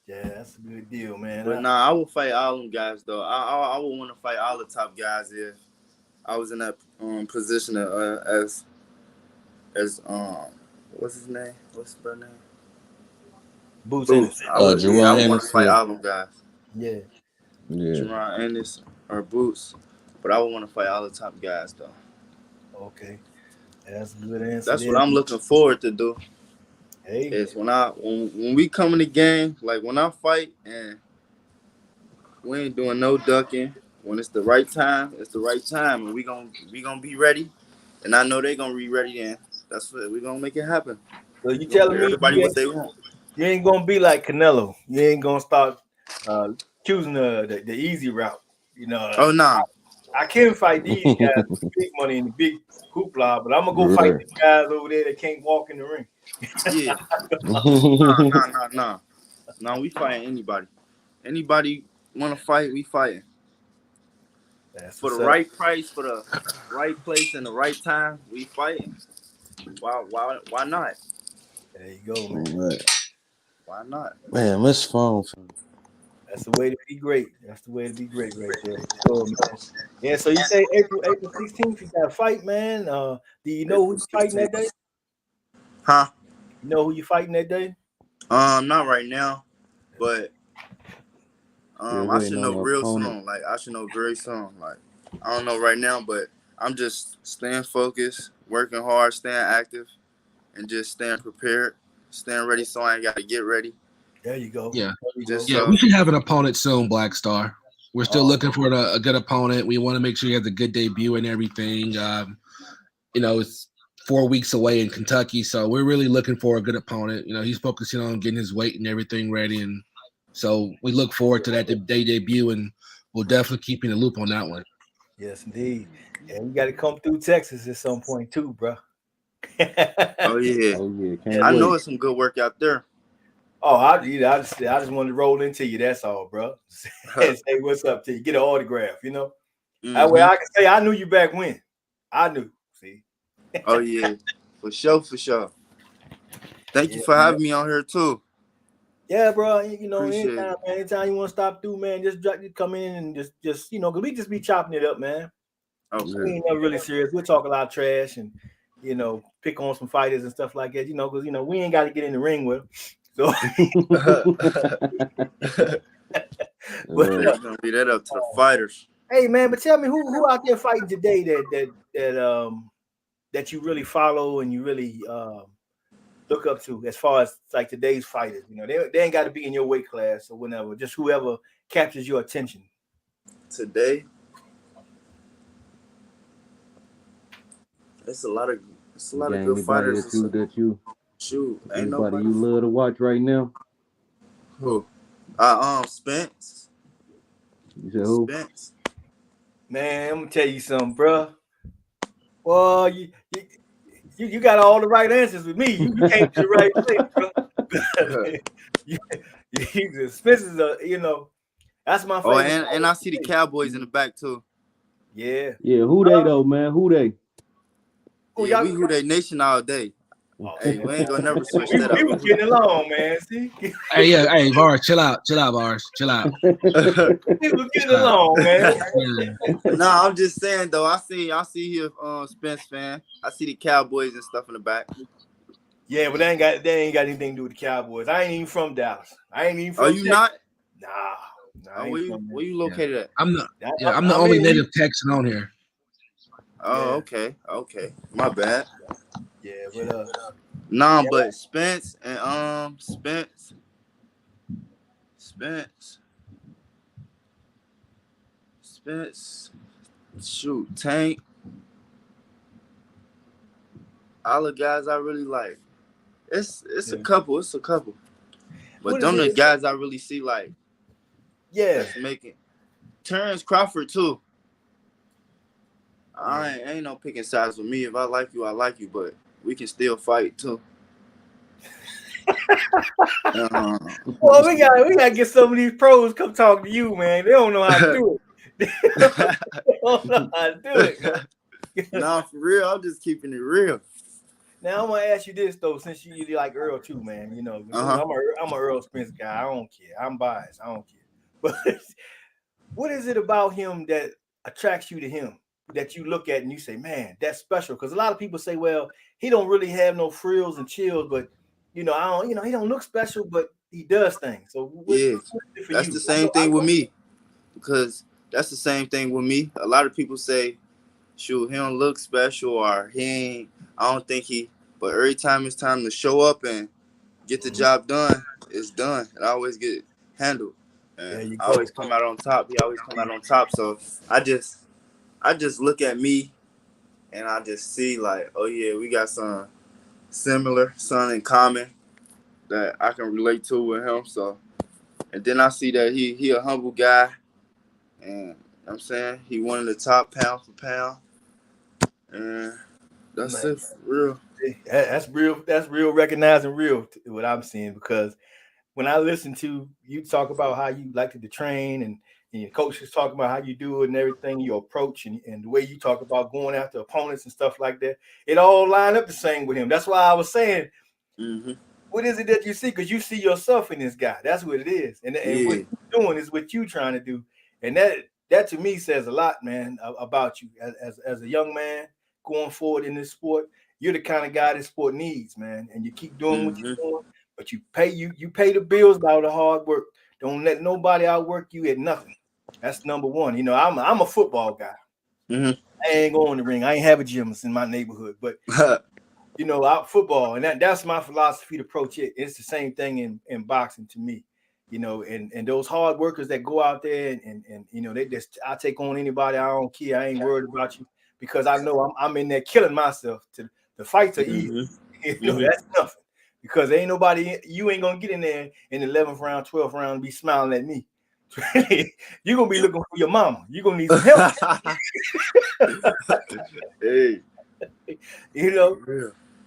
Yeah, that's a good deal, man. But nah, I will fight all them guys though. I would want to fight all the top guys if I was in that position as what's his name? What's his brother name? Boots. Boots. I would Jerron want to fight Ennis. all them guys. Yeah. Yeah. Jerron Ennis or Boots. But I would want to fight all the top guys though. Okay. That's a good answer. That's what I'm looking forward to do. Hey. Is when we come in the game, like when I fight and we ain't doing no ducking. When it's the right time, it's the right time, and we gonna be ready. And I know they gonna be ready. Then that's what we gonna make it happen. So you telling me Everybody what they want. you ain't gonna be like Canelo. You ain't gonna start choosing the easy route. You know. Oh nah. I can fight these guys with the big money and the big hoopla, but I'm gonna go fight Right. the guys over there that can't walk in the ring. Yeah. Nah. Nah, we fighting anybody. Anybody want to fight, we fighting. That's For the what's up. right price, for the right place and the right time, we fighting. Why not? There you go, man. Right. Why not? Man, this phone. That's the way to be great. That's the way to be great right there. Sure, man. Yeah, so you say April 16th, you got a fight, man. Do you know who you fighting that day? Huh? You know who you fighting that day? Not right now, but I waiting should on know the real opponent. soon. Like I should know very soon. Like I don't know right now, but I'm just staying focused, working hard, staying active, and just staying prepared, staying ready. So I ain't got to get ready. There you go. Yeah. There you go. Yeah, we should have an opponent soon, Black Star. We're still looking for a good opponent. We want to make sure he has a good debut and everything. You know, it's 4 weeks away in Kentucky, so we're really looking for a good opponent. You know, he's focusing on getting his weight and everything ready, and so we look forward to that day debut, and we'll definitely keep you in the loop on that one. Yes, indeed. And you got to come through Texas at some point too, bro. Oh yeah, Can't I wait. know it's some good work out there. Oh, I just wanted to roll into you. That's all, bro. And say what's up to you. Get an autograph, you know. That way I can say I knew you back when. I knew. See. Oh yeah, for sure. Thank you for having me on here too. Yeah, bro. You know, Appreciate it. anytime you want to stop through, man, just come in and just you know, cause we just be chopping it up, man. Okay. We ain't never really serious. We'll talk a lot of trash and you know, pick on some fighters and stuff like that, you know, because you know, we ain't got to get in the ring with them. So We're gonna leave that up to the fighters. Hey man, but tell me who out there fighting today that you really follow and you really look up to as far as like today's fighters. You know, they ain't got to be in your weight class or whatever. Just whoever captures your attention. Today, it's a lot of good fighters. That you Shoot, ain't anybody nobody you love to watch right now? Who? Spence. You said who? Spence. Man, I'm gonna tell you something, bro. Well, you got all the right answers with me. You came to the right place, bro. Spence is you know, that's my favorite. Oh, and I see the Cowboys in the back too. Yeah. Yeah, who they though, man? Who they? Yeah, we who they nation all day. Hey, we ain't gonna never switch that up. We was getting along, man. See? Hey, Vars, chill out, Vars, chill out. We was getting along, man. Nah, I'm just saying though. I see here, Spence fan. I see the Cowboys and stuff in the back. Yeah, but they ain't got anything to do with the Cowboys. I ain't even from Dallas. I ain't even from. Are you not? Nah. Where you located at? I'm the only native Texan on here. Oh, yeah. okay. My bad. Yeah, but Nah, but Spence and Spence Spence, shoot, Tank. All the guys I really like. It's a couple. But them the guys I really see like. Yeah. That's making. Terrence Crawford too. I ain't no picking sides with me. If I like you, I like you. But we can still fight too. Well, we gotta get some of these pros come talk to you, man. They don't know how to do it. They don't know how to do it, man. Nah, for real. I'm just keeping it real. Now I'm gonna ask you this though, since you like Earl too, man. You know, I'm a Earl Spence guy. I don't care. I'm biased. I don't care. But what is it about him that attracts you to him? That you look at and you say, man, that's special. Because a lot of people say, well, he don't really have no frills and chills, but he don't look special, but he does things. So that's the same thing with me. Because that's the same thing with me. A lot of people say, shoot, he don't look special, or he ain't, I don't think he, but every time it's time to show up and get the job done, it's done. It always get handled. And I always come out on top. He always come out on top. So I just look at me and I just see like, oh yeah, we got some similar, something in common that I can relate to with him. So, and then I see that he a humble guy, and I'm saying he one of the top pound for pound, and that's it for real. That's real. That's real. Recognizing real what I'm seeing, because when I listen to you talk about how you like to train and your coaches talk about how you do it and everything, your approach and the way you talk about going after opponents and stuff like that, it all line up the same with him. That's why I was saying, what is it that you see? Because you see yourself in this guy. That's what it is. And what you're doing is what you're trying to do. And that to me says a lot, man, about you as a young man going forward in this sport. You're the kind of guy this sport needs, man. And you keep doing what you're doing, but you pay the bills by all the hard work. Don't let nobody outwork you at nothing. That's number one. You know, I'm a football guy. I ain't going to the ring. I ain't have a gym in my neighborhood, but out football, and that's my philosophy to approach it. It's the same thing in boxing to me, and those hard workers that go out there and they just, I take on anybody. I don't care. I ain't worried about you, because I know I'm in there killing myself. The fights are easy. That's nothing, because ain't nobody, you ain't gonna get in there in the 11th round, 12th round and be smiling at me. You're gonna be looking for your mama. You're gonna need some help. Hey,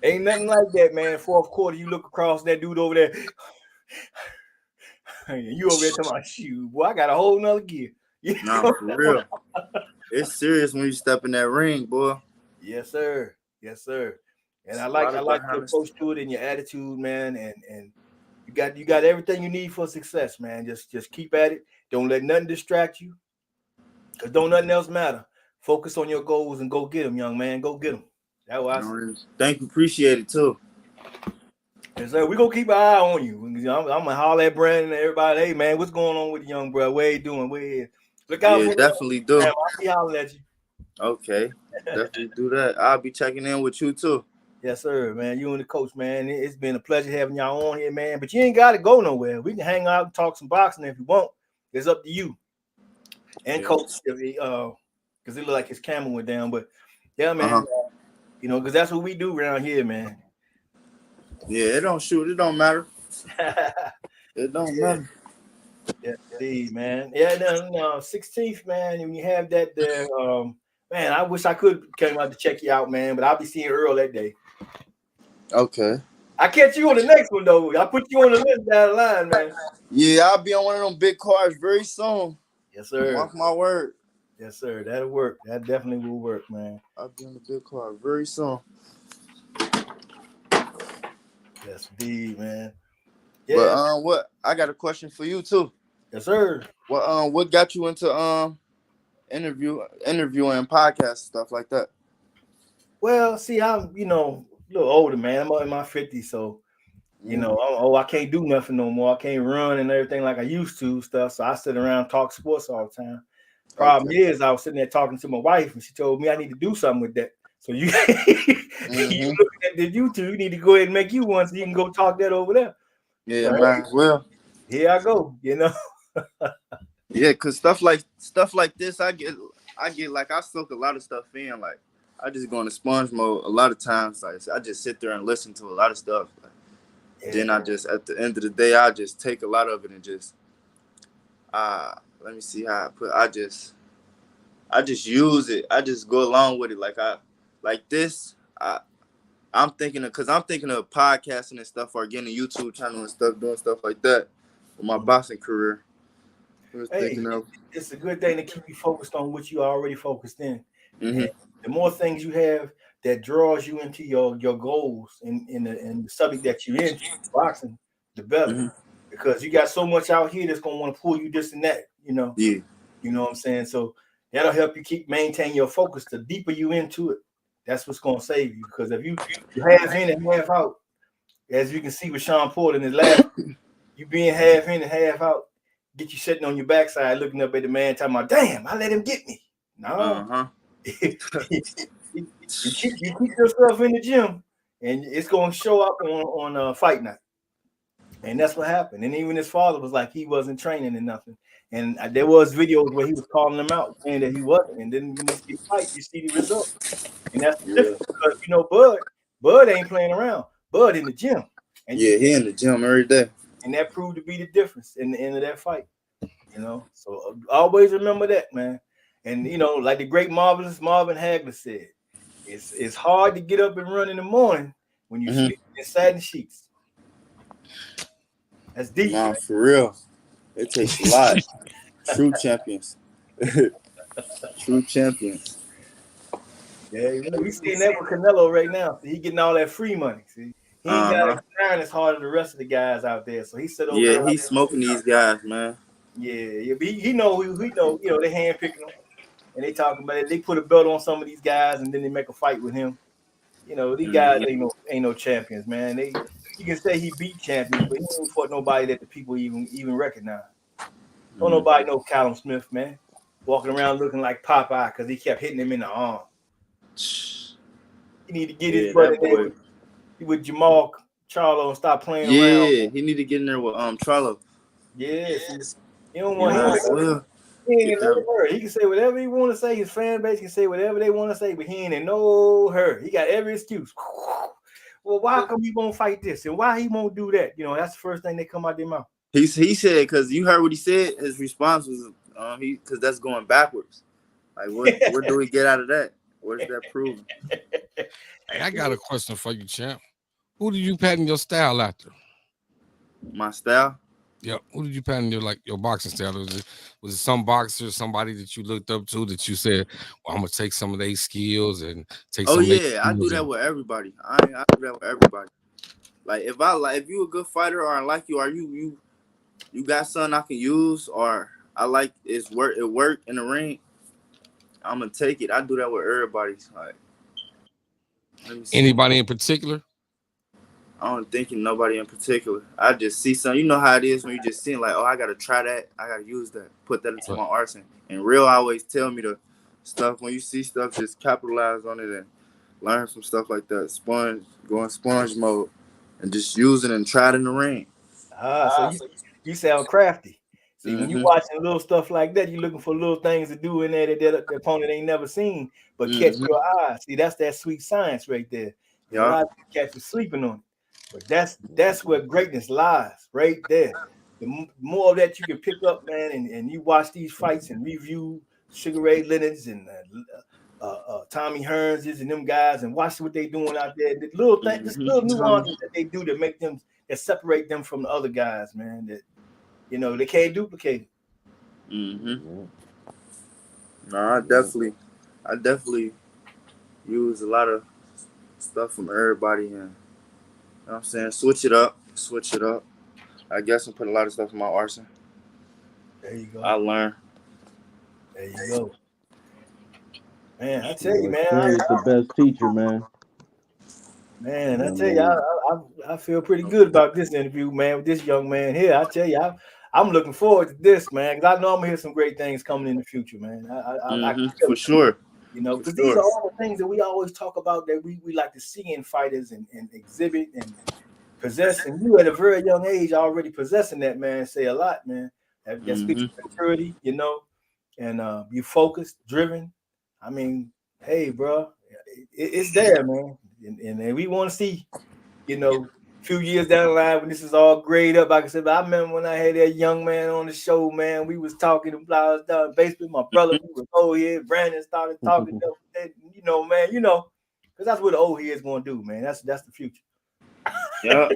ain't nothing like that, man. Fourth quarter, you look across that dude over there, and you over there talking about, shoot, boy, I got a whole nother gear. Nah, for real. It's serious when you step in that ring, boy. Yes, sir. Yes, sir. And I like your approach to it and your attitude, man. And you got everything you need for success, man. Just keep at it. Don't let nothing distract you, because don't nothing else matter. Focus on your goals and go get them, young man. Go get them. That's what I say. Thank you. Appreciate it too. Yes, sir. We're gonna keep an eye on you. I'm gonna holler at Brandon and everybody. Hey, man, what's going on with the young bro? What he doing? Where he is? Look out for definitely do. I'll be hollering at you. Okay. Definitely do that. I'll be checking in with you too. Yes, sir, man. You and the coach, man. It's been a pleasure having y'all on here, man. But you ain't got to go nowhere. We can hang out and talk some boxing if you want. It's up to you. And coach, because it looked like his camera went down. But yeah, man. Because that's what we do around here, man. Yeah, it don't matter. It don't matter. Yeah, indeed, man. Yeah, no, 16th, man. When you have that there, man, I wish I could come out to check you out, man. But I'll be seeing Earl that day. Okay. I catch you on the next one, though. I put you on the list down the line, man. Yeah, I'll be on one of them big cars very soon. Yes, sir. Mark my word. Yes, sir. That'll work. That definitely will work, man. I'll be on the big car very soon. Yes, indeed, man. Yeah. But what? I got a question for you too. Yes, sir. What got you into interviewing podcasts, stuff like that? Well, see, I'm a little older, man. I'm in my 50s, so I can't do nothing no more. I can't run and everything like I used to stuff. So I sit around and talk sports all the time. Problem is, I was sitting there talking to my wife, and she told me I need to do something with that. So you looking at the YouTube, you need to go ahead and make you one so you can go talk that over there. Yeah, might as well. here I go. You know. Yeah, cause stuff like this, I get like I soak a lot of stuff in. Like I just go into sponge mode a lot of times. Like I just sit there and listen to a lot of stuff. Like, then I just at the end of the day, I just take a lot of it and just let me see how I put. I just use it. I just go along with it. Like this. I'm thinking of podcasting and stuff, or getting a YouTube channel and stuff, doing stuff like that for my boxing career. Hey, it's a good thing to keep you focused on what you already focused in. Mm-hmm. And the more things you have that draws you into your goals in the subject that you're in, boxing, the better. Mm-hmm. Because you got so much out here that's gonna want to pull you this and that, you know. Yeah. You know what I'm saying? So that'll help you maintain your focus. The deeper you into it, that's what's gonna save you. Because if you half in and half out, as you can see with Sean Porter in his last, you being half in and half out, get you sitting on your backside looking up at the man talking about, damn, I let him get me. No. You keep yourself in the gym, and it's gonna show up on fight night. And that's what happened. And even his father was like, he wasn't training and nothing. And there was videos where he was calling him out, saying that he wasn't. And then when you see the fight, you see the result. And that's the difference, because you know, Bud ain't playing around. Bud in the gym. And he in the gym every day. And that proved to be the difference in the end of that fight. You know, so always remember that, man. And you know, like the great marvelous Marvin Hagler said, it's hard to get up and run in the morning when you sleep inside the sheets. That's deep. Nah, for real. It takes a lot. True champions. True champions. Yeah, we seeing that with Canelo right now. So he getting all that free money. See, he ain't got to grind as hard as the rest of the guys out there. So he said, he's smoking these guys, man. Yeah, he know. You know, they handpicking him, and they talking about it. They put a belt on some of these guys, and then they make a fight with him. You know, these guys ain't no champions, man. You can say he beat champions, but he ain't fought nobody that the people even recognize. Don't nobody know Callum Smith, man. Walking around looking like Popeye because he kept hitting him in the arm. He need to get his butt in there with Jamal Charlo and stop playing around. Yeah, he need to get in there with Charlo. Yes. You don't want him. He ain't in no hurry. He can say whatever he want to say. His fan base can say whatever they want to say, but he ain't in no hurry. He got every excuse. Well, why come he won't fight this? And why he won't do that? You know, that's the first thing that come out their mouth. He said, because you heard what he said, his response was, because that's going backwards. Like, what do we get out of that? What is that proving? Hey, I got a question for you, champ. Who did you pattern your style after? My style? Yeah. Who did you pattern your boxing style? Was it some boxer, somebody that you looked up to that you said, well, I'm gonna take some of their skills and take some of their skills? I do that with everybody. I do that with everybody. Like if you a good fighter, or I like you, or you got something I can use, or I like it work in the ring, I'm gonna take it. I do that with everybody. Like, anybody in particular? I don't think nobody in particular. I just see something. You know how it is when you just see like, oh, I gotta try that. I gotta use that. Put that into my arsenal. And Real always tell me the stuff. When you see stuff, just capitalize on it and learn from stuff like that. Go in sponge mode and just use it and try it in the ring. So you sound crafty. See, when you watching little stuff like that, you're looking for little things to do in there that the opponent ain't never seen, but catch your eye. See, that's that sweet science right there. Yeah. A lot of people catch you sleeping on it. But that's where greatness lies, right there. The more of that you can pick up, man, and you watch these fights and review Sugar Ray Leonard's and Tommy Hearns's and them guys, and watch what they doing out there. The little things, just little nuances that they do that separate them from the other guys, man. That they can't duplicate it. No, I definitely use a lot of stuff from everybody, and you know what I'm saying, switch it up. I guess I'm putting a lot of stuff in my arsenal. There you go. I learn. There you go. Man, I tell you, man, it's the best teacher, man. Man, I tell you, I feel pretty good about this interview, man, with this young man here. I tell you, I'm looking forward to this, man, because I know I'm gonna hear some great things coming in the future, man. For sure. Because these are all the things that we always talk about that we like to see in fighters and exhibit, and possessing you at a very young age, already possessing that, man, say a lot, man. That speaks to maturity, you know, and you focused, driven. I mean, hey, bro, it's there, man, and we want to see, you know, a few years down the line when this is all grayed up. Like I said, I remember when I had that young man on the show, man. We was talking about down in the basement. My brother, we was old head. Brandon started talking, you know, man, you know, because that's what the old head's gonna do, man. That's the future. Yeah.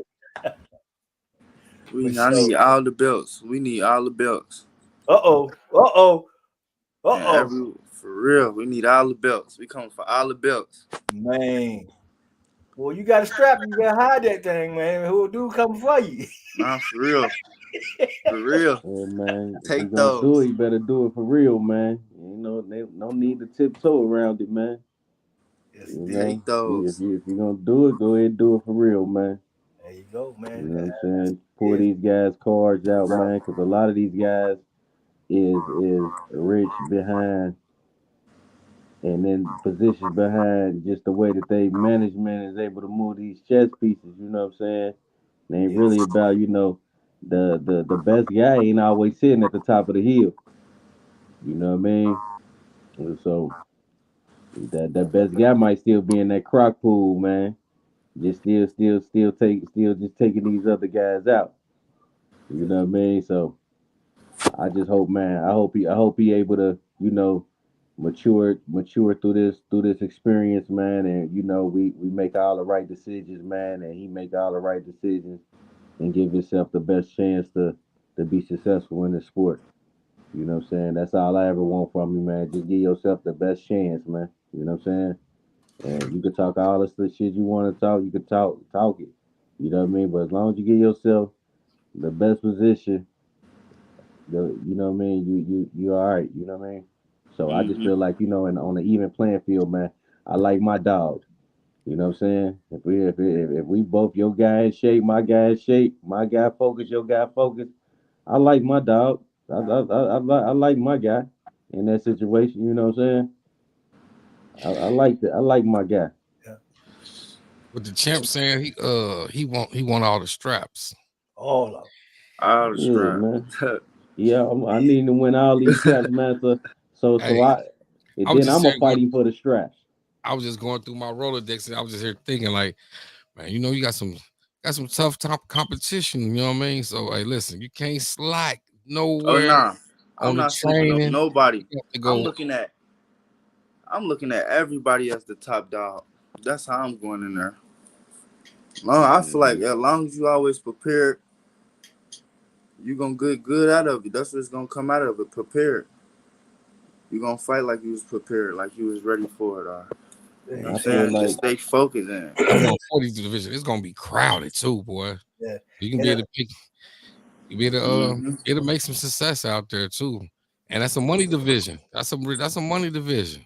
I need all the belts. We need all the belts. For real, we need all the belts. We coming for all the belts. Man. Well, you got a strap. You got to hide that thing, man. Who do come for you? Nah, for real. For real. Yeah, man. Take if you gonna those. do it, you better do it for real, man. You know, they no need to tiptoe around it, man. Yes, you take know, those. if you're gonna do it, go ahead and do it for real, man. There you go, man. You know what I'm saying? Pour these guys' cards out, man, because a lot of these guys is rich behind, and then positions behind just the way that they management is able to move these chess pieces. You know what I'm saying? It ain't really about, you know, the best guy ain't always sitting at the top of the hill. You know what I mean? And so that best guy might still be in that crock pool, man. Just still just taking these other guys out. You know what I mean? So I just hope, man. I hope he able to, you know, mature through this experience, man. And you know, we make all the right decisions, man. And he make all the right decisions and give himself the best chance to be successful in the sport. You know what I'm saying? That's all I ever want from you, man. Just give yourself the best chance, man. You know what I'm saying? And you can talk all the shit you want to talk. You can talk it. You know what I mean? But as long as you give yourself the best position, you know what I mean. You all right. You know what I mean. So I just feel like, you know, on an even playing field, man. I like my dog. You know what I'm saying? If we both, your guy in shape, my guy in shape, my guy focus, your guy focus. I like my dog. I like my guy in that situation. You know what I'm saying? I like that. I like my guy. Yeah. With the champ saying he want all the straps. All of All the Yeah, straps. man. Yeah, I need to win all these straps, man. So Hey, and I was then just I'm gonna saying, fight him for the straps. I was just going through my Rolodex and I was just here thinking, like, man, you know, you got some tough top competition. You know what I mean? So hey, listen, you can't slack Oh nowhere nah. I'm on the not sleeping on training. nobody. You have to I'm go. looking at everybody as the top dog. That's how I'm going in there. I feel like as long as you always prepared, you're gonna get good out of it. That's what's gonna come out of it. Prepared. You're gonna fight like you was prepared, like you was ready for it. You know what I'm saying? Just stay focused in. You know, 40 division, it's gonna be crowded too, boy. Yeah. You can be able to pick. You be able to it'll make some success out there too. And that's a money division. That's a money division.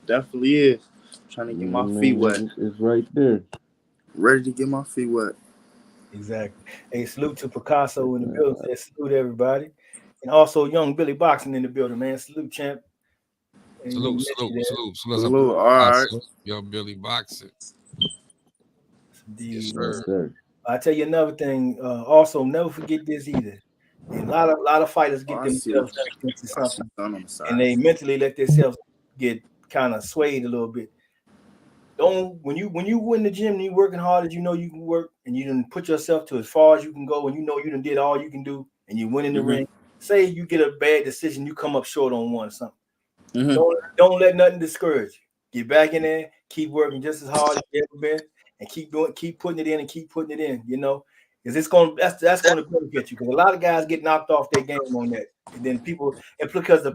Definitely is. Trying to get my feet wet. It's right there. Ready to get my feet wet. Exactly. Hey, salute to Picasso in the building. Say salute everybody. And also young Billy Boxing in the building, man. Salute, champ. And Salute. All right. Yo, Billy Boxing. Indeed. Yes, Yes, sir. sir. I tell you another thing. Also, never forget this either. And a lot of fighters get themselves into something, and they mentally let themselves get kind of swayed a little bit. Don't when you in the gym and you working hard as you know you can work, and you done put yourself to as far as you can go, and you know you done did all you can do, and you win in the ring. Say you get a bad decision, you come up short on one or something. Don't let nothing discourage you. Get back in there, keep working just as hard as you ever been, and keep putting it in and keep putting it in. You know, because that's going to benefit you. Because a lot of guys get knocked off their game on that, and then and because the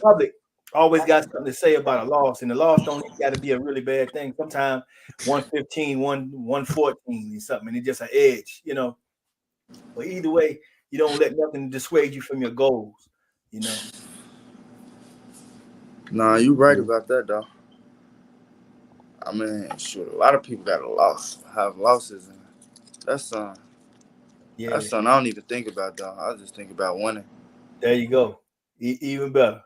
public always got something to say about a loss, and the loss don't got to be a really bad thing. Sometimes 115, 114 or something, and it's just an edge, you know. But either way, you don't let nothing dissuade you from your goals, you know. Nah, you right about that, though. I mean, sure, a lot of people have losses, and that's something I don't even think about, though. I just think about winning. There you go. Even better.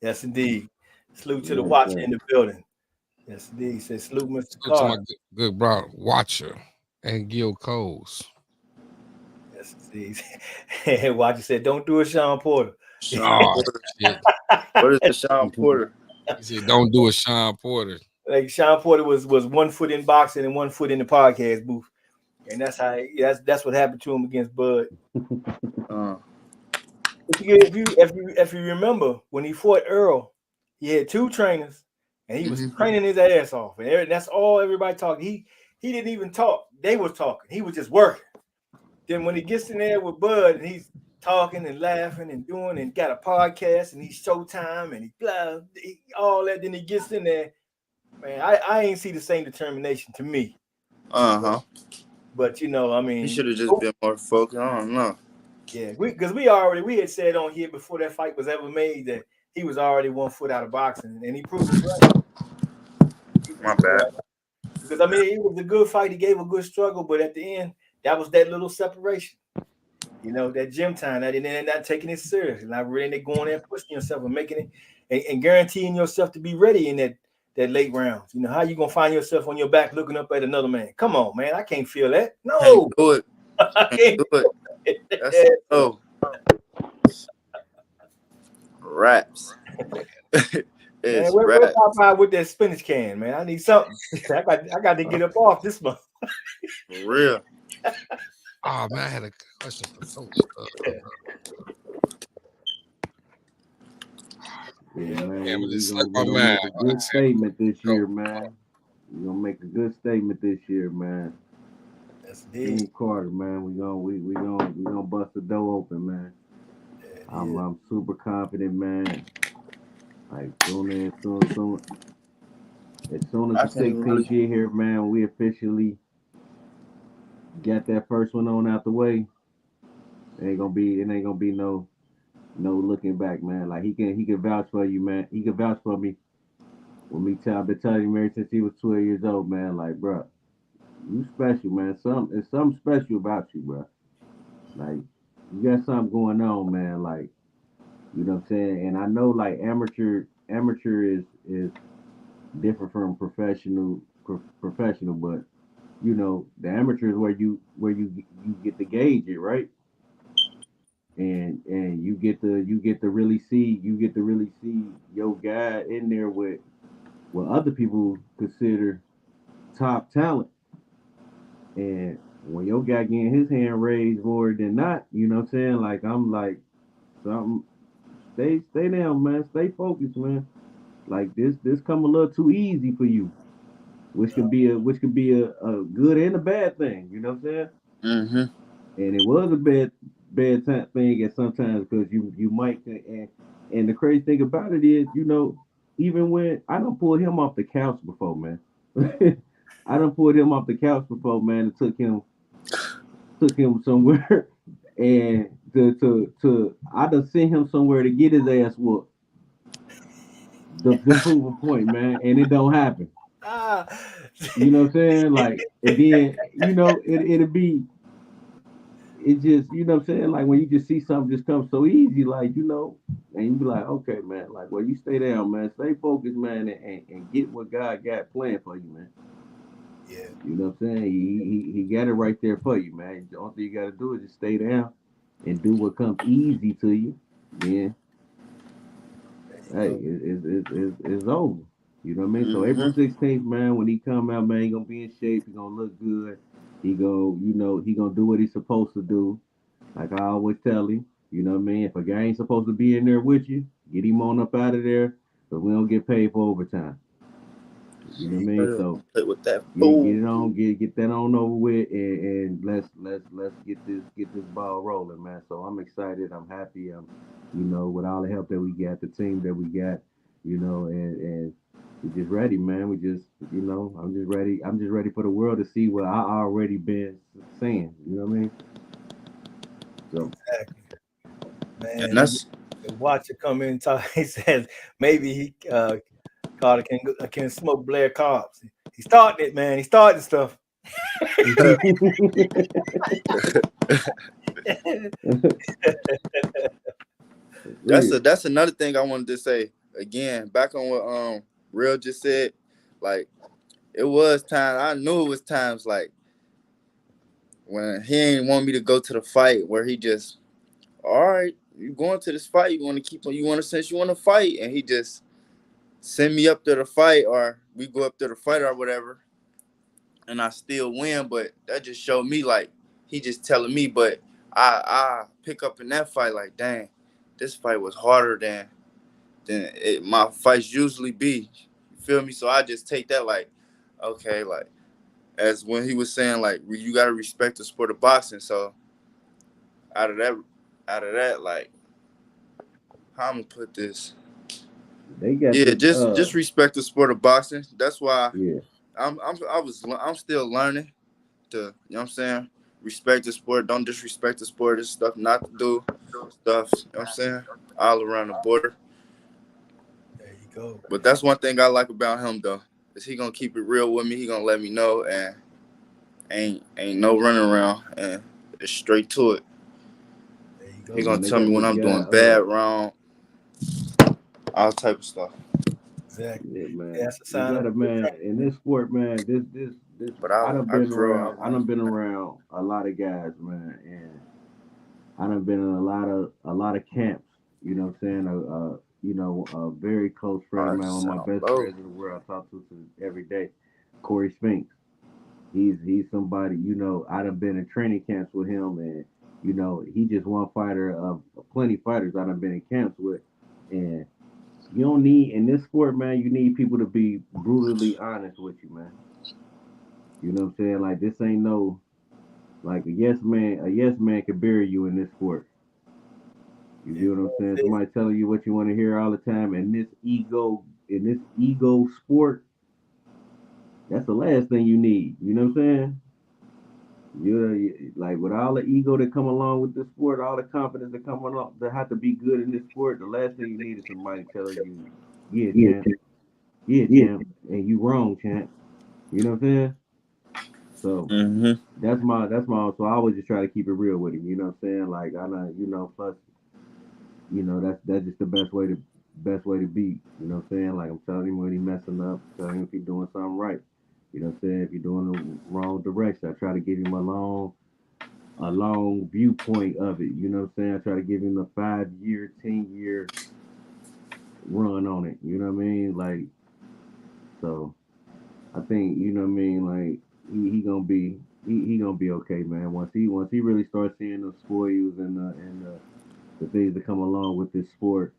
Yes, indeed. Salute to the watcher in the building. Yes, indeed. He said, salute, Mr. Salute to my Carter. good brother Watcher and Gil Coles. Yes, indeed. Watcher said, don't do it, Sean Porter. Sean Oh Porter. shit! What is the Sean Porter? He said, "Don't do it, Sean Porter." Like Sean Porter was 1 foot in boxing and 1 foot in the podcast booth, and that's how that's what happened to him against Bud. If you remember when he fought Earl, he had 2 trainers, and he was training his ass off, and that's all everybody talked. He didn't even talk; they was talking. He was just working. Then when he gets in there with Bud, and he's talking and laughing and doing, and got a podcast, and he's Showtime, and all that. Then he gets in there, man. I ain't see the same determination to me. But you know, I mean, he should have just been more focused. I don't know. Yeah, because we had said on here before that fight was ever made that he was already 1 foot out of boxing, and he proved it right. My bad. Because I mean, it was a good fight. He gave a good struggle, but at the end, that was that little separation. You know, that gym time, that and then not taking it serious, not really going there and pushing yourself and making it and guaranteeing yourself to be ready in that late rounds. You know, how you gonna find yourself on your back looking up at another man? Come on, man, I can't feel that. No, can't do it. Can't do it. That's raps. Man, where Popeye with that spinach can, man? I need something. I got to get up off this month. For real. Oh man, I had a question for Coach. Yeah, man. Yeah, We're just gonna make a good statement this year, man. We're gonna make a good statement this year, man. That's Team Carter, man. We gonna bust the door open, man. I'm super confident, man. Like as soon as the 16th get here, man, we officially got that first one on out the way. It ain't gonna be no looking back, man. Like he can vouch for you, man. He can vouch for me. I've been telling him ever since he was 12 years old, man. Like, bro, you special, man. It's something special about you, bro. Like, you got something going on, man. Like, you know what I'm saying? And I know, like, amateur is different from professional, but you know, the amateur is where you get to gauge it, right? And you get to really see your guy in there with what other people consider top talent. And when your guy getting his hand raised more than not, you know what I'm saying? Like I'm like something stay down, man. Stay focused, man. Like this come a little too easy for you. Which could be a good and a bad thing, you know what I'm saying? Mm-hmm. And it was a bad thing at sometimes because you might and the crazy thing about it is, you know, even when I don't pull him off the couch before, man. I done pulled him off the couch before, man, and took him somewhere and to I done sent him somewhere to get his ass whooped. The proof a point, man, and it don't happen. You know what I'm saying? Like, and then, you know, it'll be it just, you know what I'm saying? Like when you just see something just come so easy, like, you know, and you be like, okay, man, like, well, you stay down, man, stay focused, man, and get what God got planned for you, man. Yeah. You know what I'm saying? He got it right there for you, man. The only thing you got to do is just stay down and do what comes easy to you. Yeah. Hey, it's over. You know what I mean? So April 16th, man, when he come out, man, he gonna be in shape. He gonna look good. He gonna do what he's supposed to do. Like I always tell him, you know what I mean? If a guy ain't supposed to be in there with you, get him on up out of there, but we don't get paid for overtime. You know what I mean? So with that get it on, get that on over with, and let's get this ball rolling, man. So I'm excited. I'm happy. I'm, you know, with all the help that we got, the team that we got, you know, and we're just ready, man. We just, you know, I'm just ready for the world to see what I already been saying. You know what I mean? So exactly. Man, and that's the watcher come in and talk. He says maybe he Carter can smoke Blair carbs. He's starting it, man. He's starting stuff. that's another thing I wanted to say. Again, back on what Real just said. like it was time. I knew it was times like when he ain't want me to go to the fight where he just, all right, you going to this fight, you want to keep on, you want to, since you want to fight, and he just send me up there to fight, or we go up there to fight or whatever, and I still win. But that just showed me like he just telling me, but I pick up in that fight like, dang, this fight was harder than my fights usually be. You feel me? So I just take that like, okay, like as when he was saying like you gotta respect the sport of boxing. So out of that, like how I'm gonna put this? They got Yeah, this. just respect the sport of boxing. That's why Yeah. I'm still learning to, you know what I'm saying? Respect the sport. Don't disrespect the sport. There's stuff not to do. Stuff, you know what I'm saying? All around the border. There you go. But that's one thing I like about him though. Is he gonna keep it real with me. He gonna let me know, and ain't no running around, and it's straight to it. There you go. He gonna They tell me got when this I'm guy. doing bad, wrong, all type of stuff. Exactly. Yeah, man. That's a You sign got of a man in this sport, man. This. But I done I been grew around. up, I man. done been around a lot of guys, man, and I done been in a lot of camps. You know what I'm saying? A very close friend of I mine, one of my sound best low. friends in the world. I talk to every day. Corey Spinks. He's somebody. I done been in training camps with him, and he just one fighter of plenty fighters I done been in camps with, and you don't need in this sport, man. You need people to be brutally honest with you, man. You know what I'm saying? Like this ain't no like a yes man. A yes man can bury you in this sport. You get what I'm saying? Somebody telling you what you want to hear all the time, and in this ego sport, that's the last thing you need. You know what I'm saying? Like with all the ego that come along with this sport, all the confidence that come along, that have to be good in this sport. The last thing you need is somebody telling you, "Yeah, champ, yeah, champ," and you wrong, champ. You know what I'm saying? So Mm-hmm. that's my. So I always just try to keep it real with him. You know what I'm saying? Like I know, plus, that's just the best way to be. You know what I'm saying? Like I'm telling him when he messing up, telling him if he's doing something right. You know what I'm saying? If you're doing the wrong direction, I try to give him a long viewpoint of it. You know what I'm saying? I try to give him a 5-year, 10-year run on it. You know what I mean? Like, so I think, you know what I mean, like he gonna be okay, man. Once he really starts seeing the spoils and the things that come along with this sport,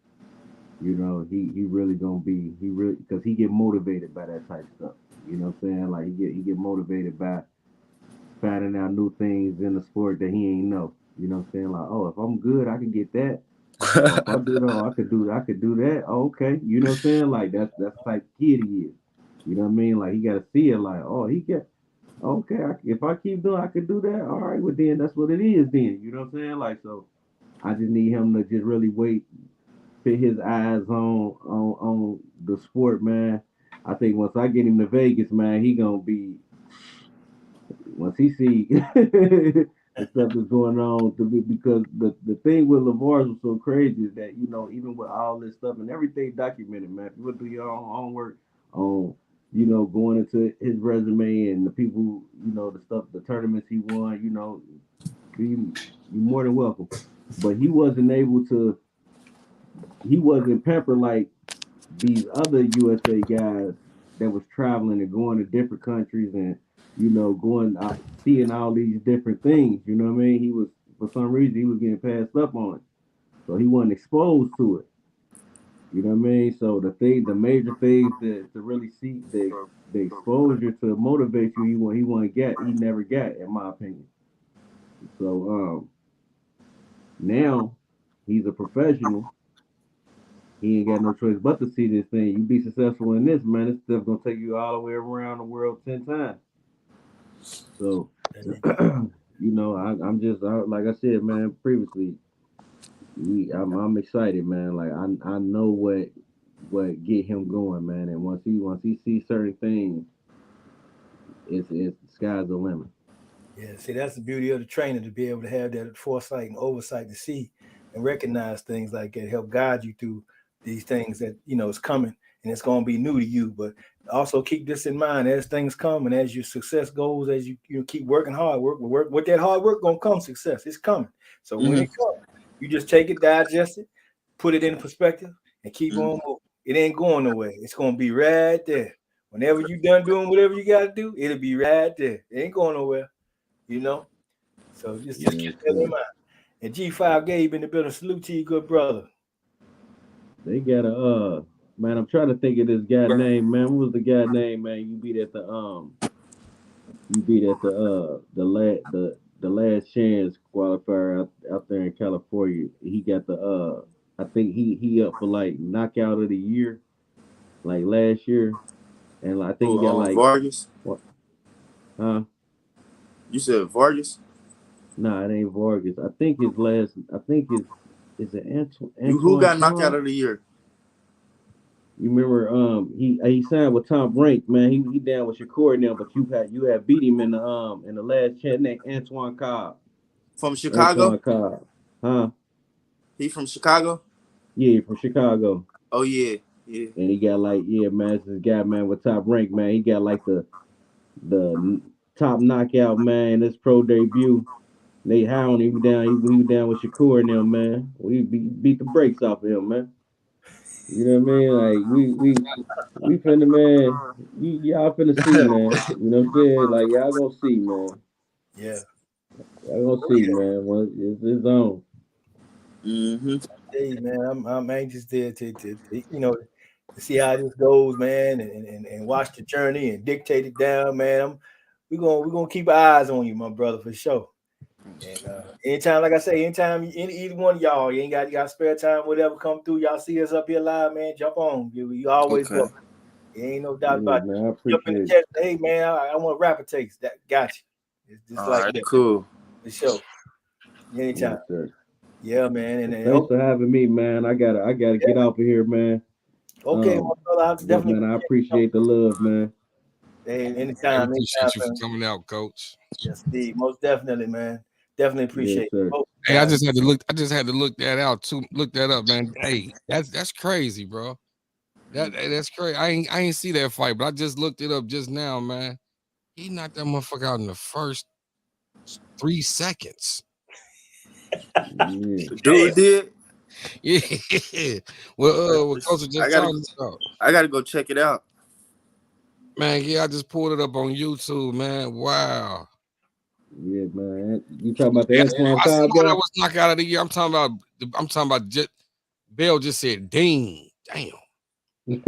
he really gonna be because he get motivated by that type of stuff. You know what I'm saying? Like he get motivated by finding out new things in the sport that he ain't know. You know what I'm saying? Like, oh, if I'm good, I can get that. Oh, if I do that, I could do that. Oh, okay. You know what I'm saying? Like that's the type of kid he is. You know what I mean? Like he gotta see it like, oh, he get okay, if I keep doing I could do that. All right, well then that's what it is then. You know what I'm saying? Like so I just need him to just really put his eyes on the sport, man. I think once I get him to Vegas, man, he gonna be once he see the stuff that's going on because the thing with Lavars was so crazy is that even with all this stuff and everything documented, man, if you would do your own homework on going into his resume and the people the stuff the tournaments he won, you more than welcome. But he wasn't pampered like these other USA guys that was traveling and going to different countries and going out seeing all these different things. You know what I mean? He was for some reason he was getting passed up on it, so he wasn't exposed to it. You know what I mean? So the major things to really see the exposure to motivate you, he never got, in my opinion. So now he's a professional. He ain't got no choice but to see this thing. You be successful in this, man. This stuff gonna take you all the way around the world 10 times. So, like I said, man, previously, I'm excited, man. Like I know what get him going, man. And once he sees certain things, it's sky's the limit. Yeah, see, that's the beauty of the trainer to be able to have that foresight and oversight to see and recognize things like that, help guide you through these things that is coming and it's going to be new to you. But also keep this in mind as things come and as your success goes, as you keep working hard, work with that hard work going to come success. It's coming. So when it comes, you just take it, digest it, put it in perspective, and keep on moving. It ain't going nowhere. It's going to be right there. Whenever you done doing whatever you got to do, it'll be right there. It ain't going nowhere, you know. So just keep that in mind. And G5 Gabe in the building. Salute to you, good brother. They got a man. I'm trying to think of this guy name, man. What was the guy name, man? You beat at the last chance qualifier out there in California. He got the I think he up for like knockout of the year, like last year, and I think he got like Vargas. What? Huh? You said Vargas? Nah, it ain't Vargas. I think his last. I think is it Antoine? Who got knockout of the year? You remember he signed with Top Rank, man. He down with Shakur now, but you had beat him in the last chance. Named Antoine Cobb. From Chicago? Antoine Cobb. Huh? He from Chicago? Yeah, from Chicago. Oh yeah. And he got like, man, this guy, man, with Top Rank, man. He got like the top knockout, man, this pro debut. They high on him. He was down with Shakur and them, man. We beat the brakes off of him, man. You know what I mean? Like we finna, man. Y'all finna see, man. You know what I'm saying? Like y'all gonna see, man. Yeah. Y'all gonna see, man. Well, it's on. Hey man, I'm anxious to to see how this goes, man, and watch the journey and dictate it down, man. We're gonna keep our eyes on you, my brother, for sure. And anytime, like I say, anytime either one of y'all, you got spare time, whatever, come through, y'all see us up here live, man, jump on. You always go. There ain't no doubt about it. Man, I appreciate jump in the chat, hey man, I want rapper takes. That got you. It's just like that. Cool. For sure. Anytime. Yes, yeah, man. And thanks for having me, man. I gotta get off of here, man. Okay, my brother. Man, I appreciate the love, man. Hey, anytime. Appreciate you for coming out, Coach. Yes, Steve. Most definitely, man. Definitely appreciate it. Hey, I just had to look that out too. Look that up, man. Hey, that's crazy, bro. That's crazy. I ain't see that fight, but I just looked it up just now, man. He knocked that motherfucker out in the first 3 seconds. Dude did. Yeah. Well, Coach just talking about. I gotta go check it out. Man, yeah, I just pulled it up on YouTube, man. Wow. Yeah, man. You talking about the Antoine I Cobb saw guy? that was knockout of the year. I'm talking about Bell just said, "Ding, damn." Yeah,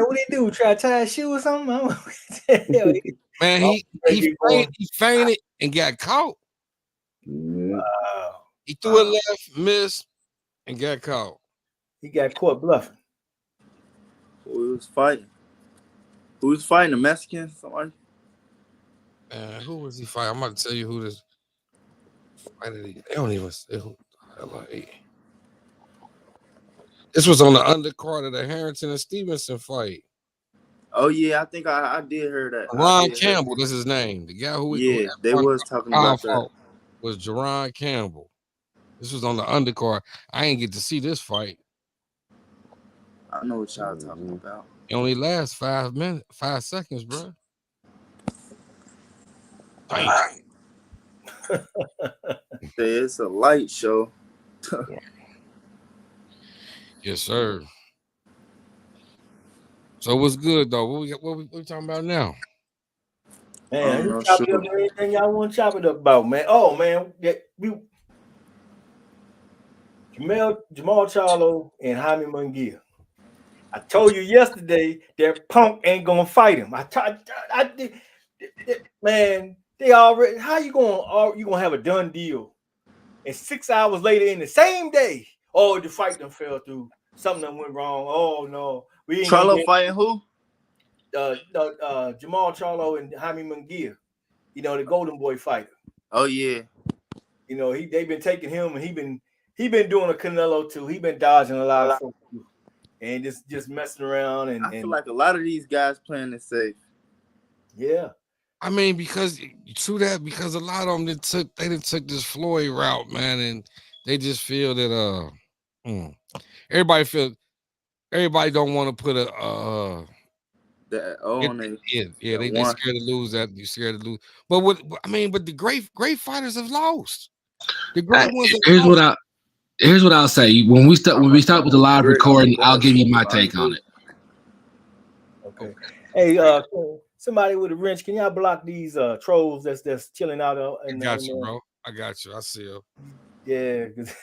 what he do? Try to tie a shoe or something? Man, he fainted and got caught. Yeah. Wow. He threw it left, missed, and got caught. He got caught bluffing. Who was fighting? Who was fighting? A Mexican? Somebody? Who was he fighting? I'm about to tell you who this fighter. They don't even say who. This was on the undercard of the Harrington and Stevenson fight. Oh yeah, I think I did hear that. Ron Campbell, that's his name. The guy who they was talking about that. Was Jerron Campbell. This was on the undercard. I ain't get to see this fight. I know what y'all talking about. It only lasts 5 seconds, bro. It's a light show. Yes, sir. So what's good though? What we talking about now? Man, chop it up anything y'all want to chop it up about, man. Oh man, Jamal Charlo and Jaime Munguia. I told you yesterday that Punk ain't gonna fight him. Man, they already. How you gonna have a done deal? And 6 hours later, in the same day, the fight done fell through. Something done went wrong. Oh no, we ain't Charlo fighting who? Jamal Charlo and Jaime Munguia. The Golden Boy fighter. Oh yeah. They've been taking him, and he been doing a Canelo too. He been dodging a lot of folks too. And just messing around. And I feel like a lot of these guys playing it safe. Yeah. I mean, because a lot of them they didn't took this Floyd route, man, and they just feel that everybody feel everybody don't want to put a That on it. yeah, they scared to lose that. You scared to lose. But but the great fighters have lost. The great ones have lost. Here's what I'll say. When we start with the live recording, I'll give you my take on it. Okay. Hey, somebody with a wrench, can y'all block these trolls that's chilling out? I got you, bro. I got you. I see them. Yeah, because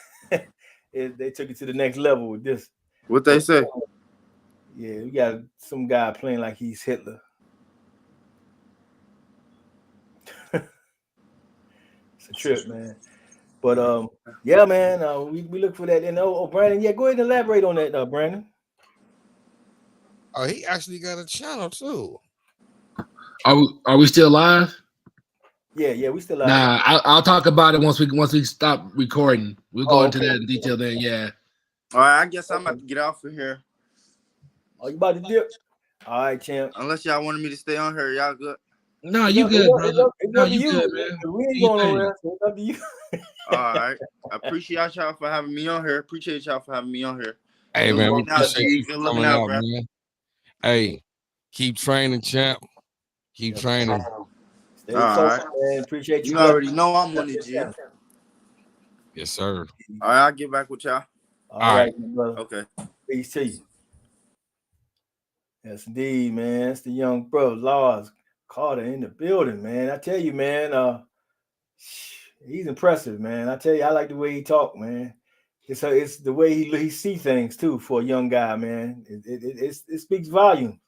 they took it to the next level with this. What they say? Yeah, we got some guy playing like he's Hitler. It's a trip, man. But yeah, man, we look for that. And Brandon, yeah, go ahead and elaborate on that, Brandon. Oh, he actually got a channel too. Are we still live? Yeah, we still live. Nah, I'll talk about it once we stop recording. We'll go into that in detail then. Yeah. All right, I guess I'm about to get off of here. Oh, you about to dip? All right, champ. Unless y'all wanted me to stay on here, y'all good? No, you good, brother. No, you good, man. We ain't going nowhere. So it's up to you. All right. I appreciate y'all for having me on here. Appreciate y'all for having me on here. Hey, man, we appreciate you good coming out, man. Hey, keep training, champ. Keep training. Stay focused, man. Appreciate you. You already know I'm on the gym. Yes, sir. All right, I'll get back with y'all. All right, brother. Okay. Peace to you. Yes, indeed, man. It's the young bro, Lavars Carter in the building, man. I tell you, man, he's impressive, man. I tell you, I like the way he talk, man. It's the way he see things too for a young guy, man. It speaks volumes.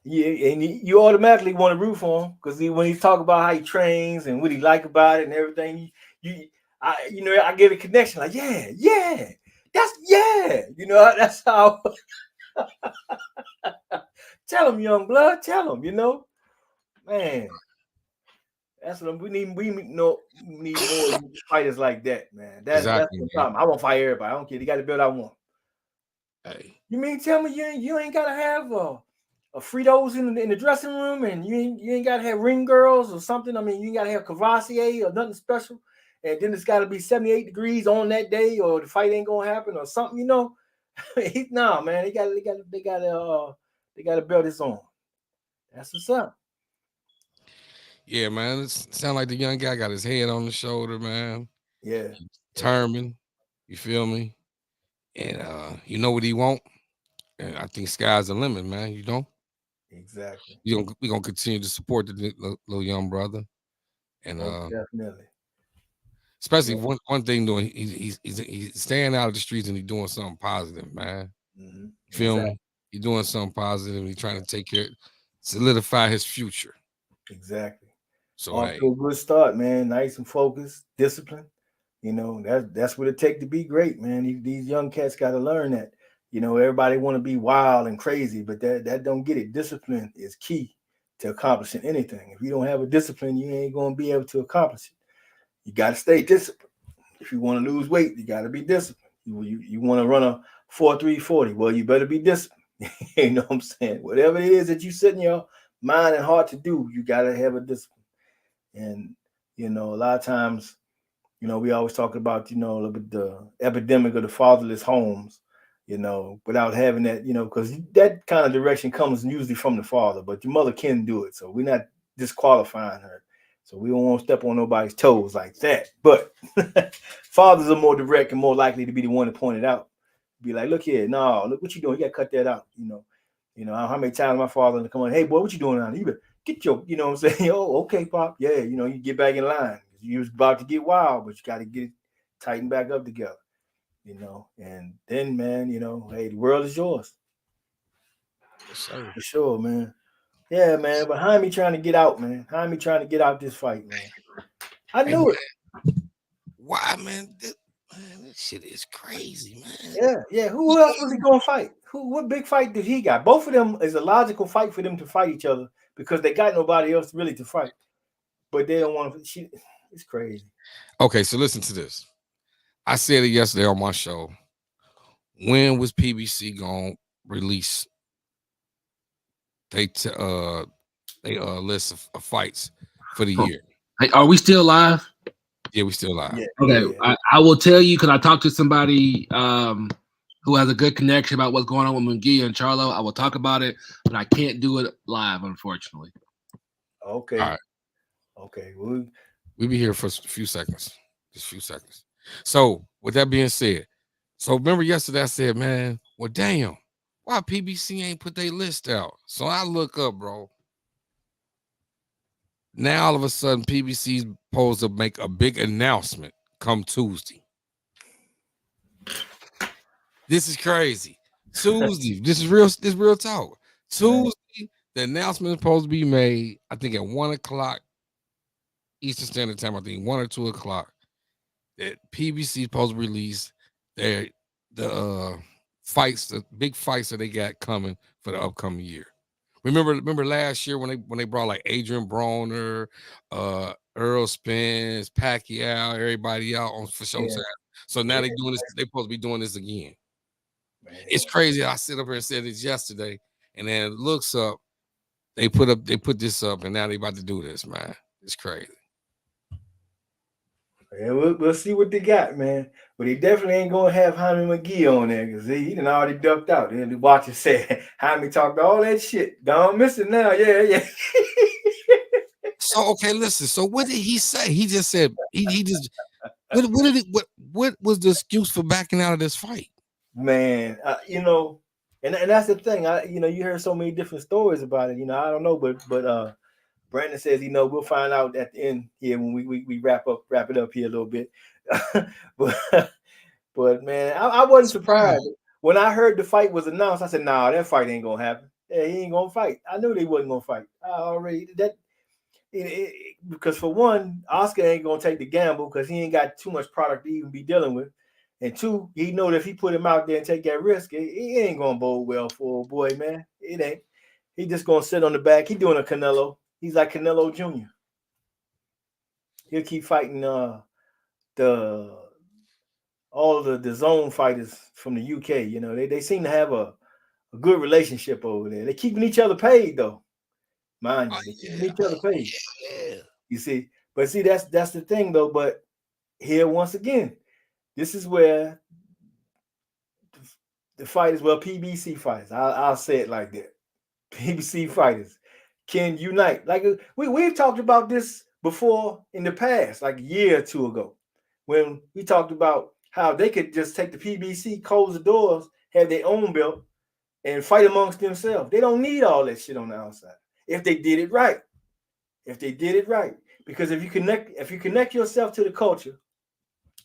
Yeah, and you automatically want to root for him because when he talk about how he trains and what he like about it and everything, I get a connection. Like, yeah, that's how. Tell him, young blood. Tell him, man. That's what we need. We need more fighters like that, man. That's the problem. I won't fight everybody. I don't care. You got to build. I want. Hey, you mean tell me you ain't gotta have a Fritos in the dressing room, and you ain't gotta have ring girls or something? I mean, you ain't gotta have Cavassier or nothing special, and then it's got to be 78 degrees on that day, or the fight ain't gonna happen, or something. No, man. They gotta build this on. That's what's up. Yeah, man. It sound like the young guy got his head on the shoulder, man. Yeah. Determined. You feel me? And you know what he want? And I think sky's the limit, man. You know? Exactly. We're gonna continue to support the little young brother. And definitely. Especially one thing doing, he's staying out of the streets and he's doing something positive, man. Mm-hmm. You feel me? He's doing something positive and he's trying to take care, solidify his future. Exactly. So off to a good start, man. Nice and focused, discipline. That's what it takes to be great, man. These young cats got to learn that. Everybody want to be wild and crazy, but that don't get it. Discipline is key to accomplishing anything. If you don't have a discipline, you ain't gonna be able to accomplish it. You got to stay disciplined. If you want to lose weight, you got to be disciplined. You want to run a 4.340, well, you better be disciplined. You know what I'm saying? Whatever it is that you set in your mind and heart to do, you got to have a discipline. And a lot of times, we always talk about the epidemic of the fatherless homes, without having that, because that kind of direction comes usually from the father, but your mother can do it, so we're not disqualifying her. So we don't want to step on nobody's toes like that. But fathers are more direct and more likely to be the one to point it out. Be like, look here, no, look what you doing. You got to cut that out. How many times my father come on, hey boy, what you doing now? You better get your, what I'm saying? Oh, okay, Pop. Yeah, you get back in line. You was about to get wild, but you got to get it tightened back up together. And then, man, hey, the world is yours. For sure, man. Yeah, man. But Jaime trying to get out, man. Jaime trying to get out this fight, man. I knew it. Why, man? This shit is crazy, man. Yeah. Who else was he gonna fight? What big fight did he got? Both of them is a logical fight for them to fight each other because they got nobody else really to fight. But they don't want to. It's crazy. Okay, so listen to this. I said it yesterday on my show. When was PBC gonna release they list of fights for the year? Hey, are we still live? Yeah, we still live. Yeah. Okay, I will tell you because I talked to somebody who has a good connection about what's going on with Munguia and Charlo. I will talk about it, but I can't do it live, unfortunately. Okay. All right. Okay. We'll be here for a few seconds. Just a few seconds. So, with that being said, so remember yesterday I said, man, well, damn, why PBC ain't put their list out? So I look up, bro. Now all of a sudden, PBC's supposed to make a big announcement come Tuesday. This is crazy. Tuesday. This is real talk. Tuesday, the announcement is supposed to be made, I think at 1 o'clock Eastern Standard Time, I think 1 or 2 o'clock. That PBC is supposed to release the fights, the big fights that they got coming for the upcoming year. Remember last year when they brought like Adrian Broner, Earl Spence, Pacquiao, everybody out on for Showtime. So now they doing this. They supposed to be doing this again. Man. It's crazy. I sit up here and said this yesterday, and then it looks up. They put this up, and now they about to do this, man. It's crazy. Yeah, we'll see what they got, man. But he definitely ain't gonna have Jaime McGee on there because he done already ducked out. And the watcher said Jaime talked all that shit. Don't miss it now. Yeah. So okay, listen. So what did he say? He just said he just what was the excuse for backing out of this fight? Man, and that's the thing. You hear so many different stories about it. I don't know, but Brandon says, we'll find out at the end here when we wrap it up here a little bit. but man, I wasn't surprised. When I heard the fight was announced, I said, nah, that fight ain't gonna happen. Yeah, he ain't gonna fight. I knew they wasn't gonna fight. I already because for one, Oscar ain't gonna take the gamble because he ain't got too much product to even be dealing with. And two, he know that if he put him out there and take that risk, it ain't gonna bode well for old boy, man. It ain't. He just gonna sit on the back. He doing a Canelo. He's like Canelo Jr. He'll keep fighting all the zone fighters from the UK. They seem to have a good relationship over there. They're keeping each other paid though. Mind you, they're keeping each other paid. Yeah. You see, but see that's the thing though. But here once again, this is where the fighters, PBC fighters, I'll say it like that. PBC fighters can unite. Like we've talked about this before in the past, like a year or two ago, when we talked about how they could just take the PBC, close the doors, have their own belt, and fight amongst themselves. They don't need all that shit on the outside if they did it right. Because if you connect yourself to the culture,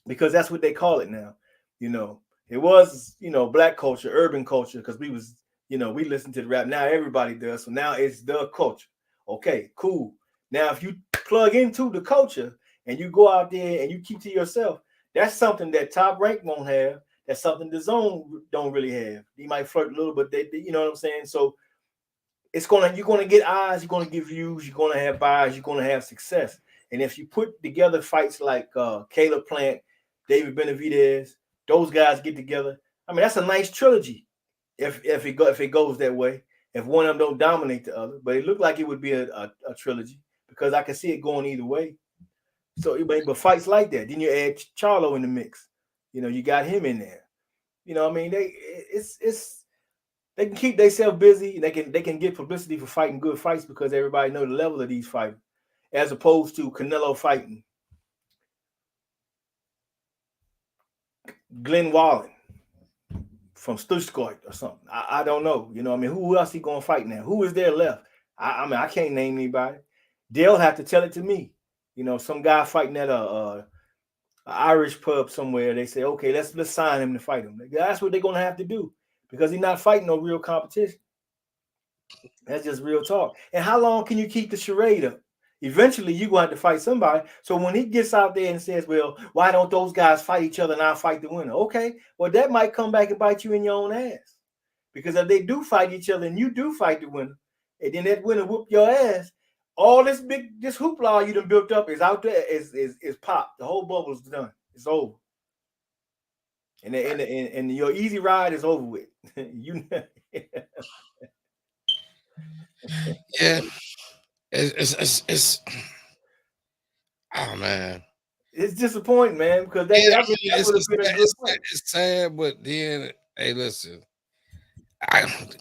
because that's what they call it now. It was black culture, urban culture, because we was. We listen to the rap. Now everybody does. So now it's the culture. Okay, cool. Now, if you plug into the culture and you go out there and you keep to yourself, that's something that Top Rank won't have. That's something the Zone don't really have. He might flirt a little, but they you know what I'm saying? So you're gonna get eyes, you're gonna get views, you're gonna have buys, you're gonna have success. And if you put together fights like Caleb Plant, David Benavidez, those guys get together. I mean, that's a nice trilogy. If it goes that way, if one of them don't dominate the other, but it looked like it would be a trilogy because I can see it going either way. So, but fights like that, then you add Charlo in the mix. You got him in there. I mean, they can keep themselves busy. They can get publicity for fighting good fights because everybody know the level of these fighters, as opposed to Canelo fighting Glenn Wallen from Stuttgart or something. I don't know. I mean, who else he gonna fight now? Who is there left? I mean, I can't name anybody. They'll have to tell it to me. Some guy fighting at a Irish pub somewhere. They say, okay, let's sign him to fight him. That's what they're gonna have to do because he's not fighting no real competition. That's just real talk. And how long can you keep the charade up? Eventually, you're going to have to fight somebody. So when he gets out there and says, well, why don't those guys fight each other and I'll fight the winner? Okay, well, that might come back and bite you in your own ass. Because if they do fight each other and you do fight the winner, and then that winner whoop your ass, all this hoopla you done built up is out there, is popped. The whole bubble's done. It's over. And your easy ride is over with. Yeah. It's oh man, it's disappointing, man, because it's sad, but then Hey, listen.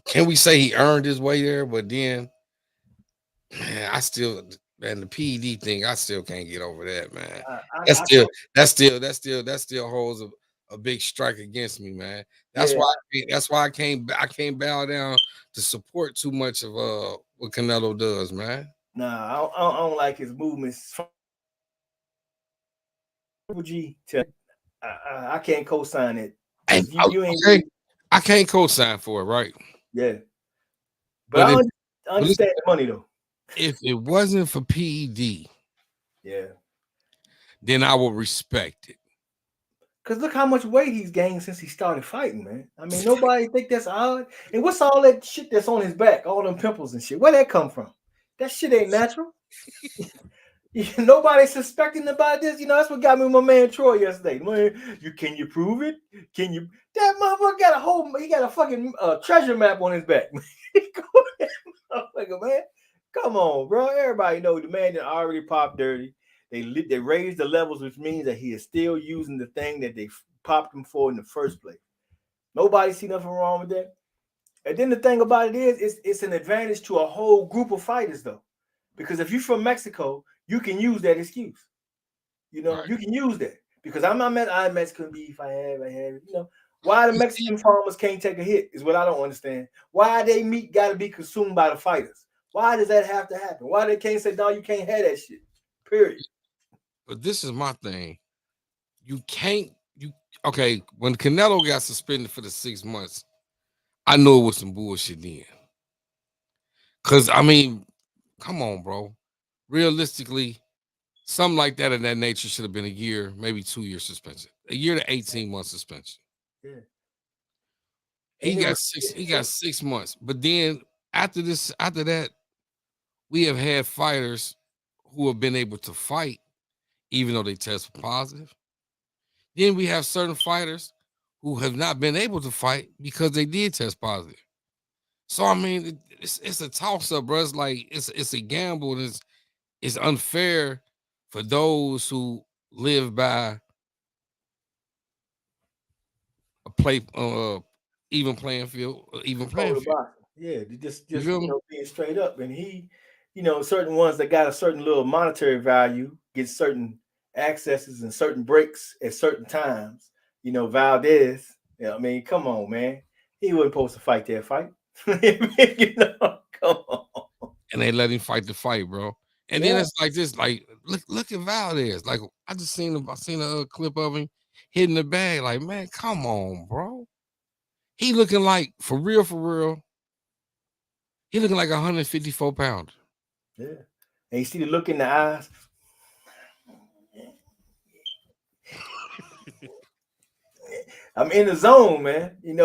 Can we say he earned his way there? But then, man, man, the PED thing, I still can't get over that, man. That still holds a big strike against me, man. That's why I can't bow down to support too much of what Canelo does, man. Nah, I don't like his movements. I can't co-sign it. You ain't okay. I can't co-sign for it, right? Yeah. But I understand the money though. If it wasn't for PED, yeah, then I will respect it. Cause look how much weight he's gained since he started fighting, man. I mean, nobody think that's odd. And what's all that shit that's on his back, all them pimples and shit? Where that come from? That shit ain't natural. Nobody suspecting about this. You know, that's what got me with my man Troy yesterday. Man, can you prove it? Can you? That motherfucker got a fucking treasure map on his back. Man, come on, bro. Everybody know the man that already popped dirty. They raised the levels, which means that he is still using the thing that they popped him for in the first place. Nobody see nothing wrong with that. And then the thing about it is, it's an advantage to a whole group of fighters, though, because if you're from Mexico, you can use that excuse. You know, you can use that because I'm Mexican beef. I have, you know. Why the Mexican farmers can't take a hit is what I don't understand. Why they meat got to be consumed by the fighters? Why does that have to happen? Why they can't say, no, you can't have that shit, period. But this is my thing. Okay, when Canelo got suspended for the 6 months, I knew it was some bullshit then. Because, I mean, come on, bro. Realistically, something like that of that nature should have been a year, maybe 2 year suspension. A year to 18 month suspension. Yeah. He got 6 months. But then after that, we have had fighters who have been able to fight even though they test positive. Then we have certain fighters who have not been able to fight because they did test positive. So I mean, it's a toss up, bro. It's like it's a gamble, and it's unfair for those who live by a even playing field, even playing field. Yeah, just being straight up, and he, certain ones that got a certain little monetary value get certain accesses and certain breaks at certain times. Valdez. I mean, come on, man. He wasn't supposed to fight that fight. Come on. And they let him fight the fight, bro. And then it's like this, like look at Valdez. Like I seen a clip of him hitting the bag. Like, man, come on, bro. He looking like for real. He looking like 154 pounder. Yeah. And you see the look in the eyes. I'm in the zone, man. You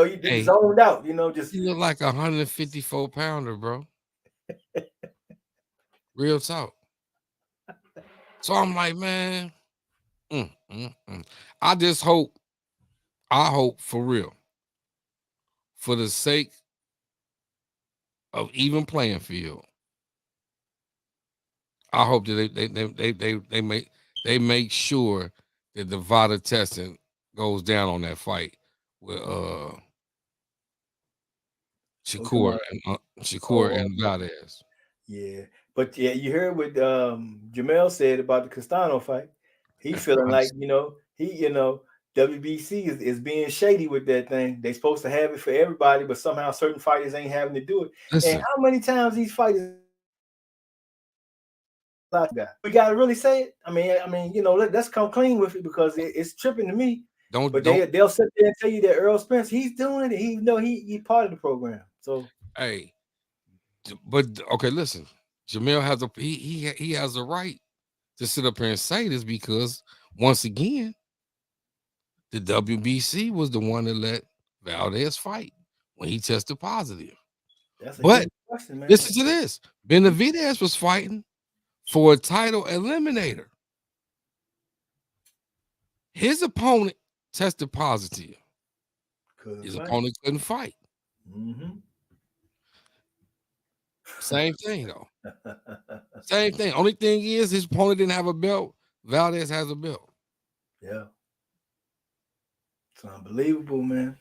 zoned out. Just he look like 154 pounder, bro. Real talk. So I'm like, man, I hope for real, for the sake of even playing field, I hope that they make sure that the VADA testing goes down on that fight with Shakur and Valdez. Yeah, but you heard what Jamel said about the Castano fight. He feeling like WBC is being shady with that thing. They supposed to have it for everybody, but somehow certain fighters ain't having to do it. Listen, and how many times these fighters? We gotta really say it. I mean, let's come clean with it because it's tripping to me. They'll sit there and tell you that Earl Spence, he's doing it. He's part of the program. So hey, but okay, listen. Jamel has he has a right to sit up here and say this because once again, the WBC was the one that let Valdez fight when he tested positive. But question, man. Listen to this: Benavidez was fighting for a title eliminator. His opponent tested positive. His opponent couldn't fight. Mm-hmm. Same thing, though. Same thing. Only thing is his opponent didn't have a belt. Valdez has a belt. Yeah. It's unbelievable, man.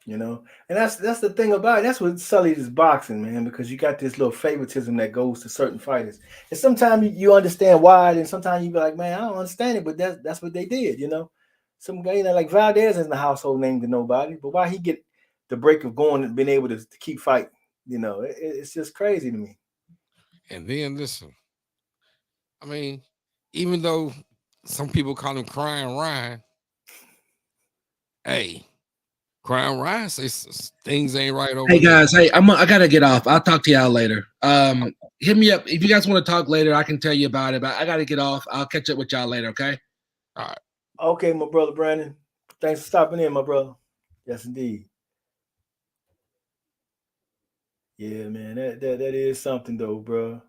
You know, and that's the thing about it. That's what sullies is boxing, man, because you got this little favoritism that goes to certain fighters. And sometimes you understand why, and sometimes you be like, man, I don't understand it, but that's what they did, you know. Some guy, you know, like Valdez isn't a household name to nobody, but why he get the break of going and being able to keep fighting, you know, it's just crazy to me. And then listen, I mean, even though some people call him Crying Ryan, hey, Crying Ryan says things ain't right over Hey there. guys, hey, I gotta get off. I'll talk to y'all later. Hit me up if you guys want to talk later. I can tell you about it, but I gotta get off. I'll catch up with y'all later. Okay. All right. Okay, my brother Brandon. Thanks for stopping in, my brother. Yes, indeed. Yeah, man, that is something though, bro.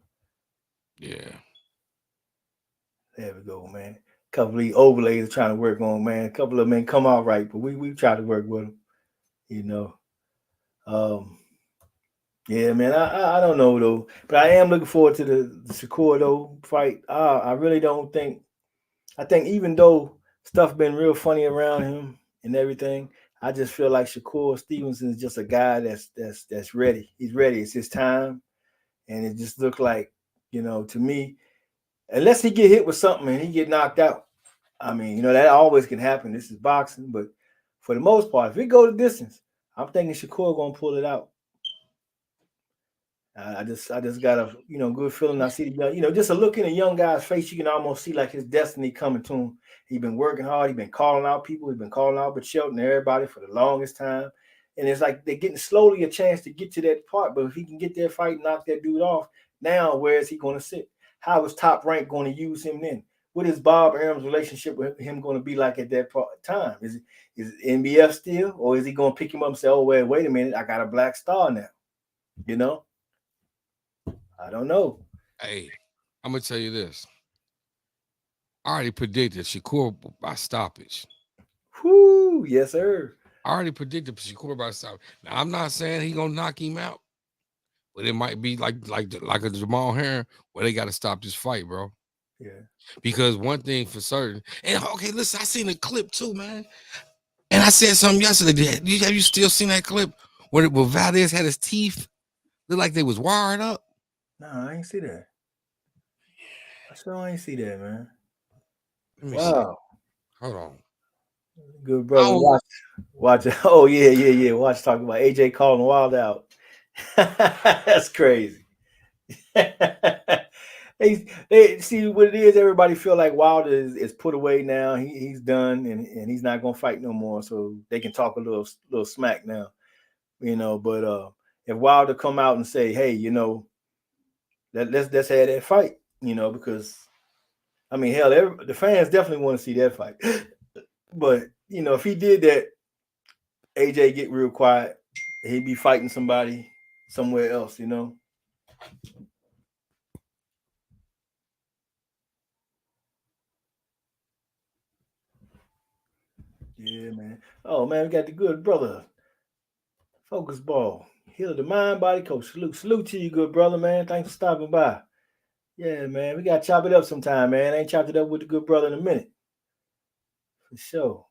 Yeah. There we go, man. A couple of these overlays are trying to work on, man. A couple of them ain't come out right, but we try to work with them, you know. Yeah, man. I don't know though, but I am looking forward to the Shakur though fight. I really don't think. I think even though stuff been real funny around him and everything, I just feel like Shakur Stevenson is just a guy that's ready. He's ready. It's his time, and it just looked like, you know, to me, unless he get hit with something and he get knocked out. I mean, you know, that always can happen. This is boxing, but for the most part, if we go the distance, I'm thinking Shakur gonna pull it out. I just got a, you know, good feeling. I see the young, you know, just a look in a young guy's face, you can almost see like his destiny coming to him. He's been working hard. He's been calling out people. He's been calling out but Shelton and everybody for the longest time. And it's like they're getting slowly a chance to get to that part. But if he can get that fight, knock that dude off, now where is he going to sit? How is Top Rank going to use him then? What is Bob Arum's relationship with him going to be like at that time? Is it NBF still, or is he going to pick him up and say, "Oh, wait a minute, I got a black star now"? You know. I don't know. Hey, I'm gonna tell you this. I already predicted Shakur by stoppage. Whoo, yes, sir. I already predicted Shakur by stoppage. Now I'm not saying he gonna knock him out, but it might be like a Jamal Heron where they got to stop this fight, bro. Yeah. Because one thing for certain, and okay, listen, I seen a clip too, man. And I said something yesterday. Have you still seen that clip where Valdez had his teeth look like they was wired up? No, I ain't see that. I sure ain't see that, man. Let me see. Wow. Hold on. Good brother. Watch it. Oh, yeah. Watch talking about AJ calling Wild out. That's crazy. they see what it is. Everybody feel like Wilder is put away now. He's done and he's not gonna fight no more. So they can talk a little smack now, you know. But if Wilder come out and say, "Hey, you know, let's have that fight," you know, because I mean, hell, the fans definitely want to see that fight. But you know, if he did that, AJ get real quiet. He'd be fighting somebody somewhere else, you know. Yeah, man. Oh man, we got the good brother. Focus ball. Heal the mind, body coach. Salute to you, good brother, man. Thanks for stopping by. Yeah, man. We gotta chop it up sometime, man. I ain't chopped it up with the good brother in a minute. For sure.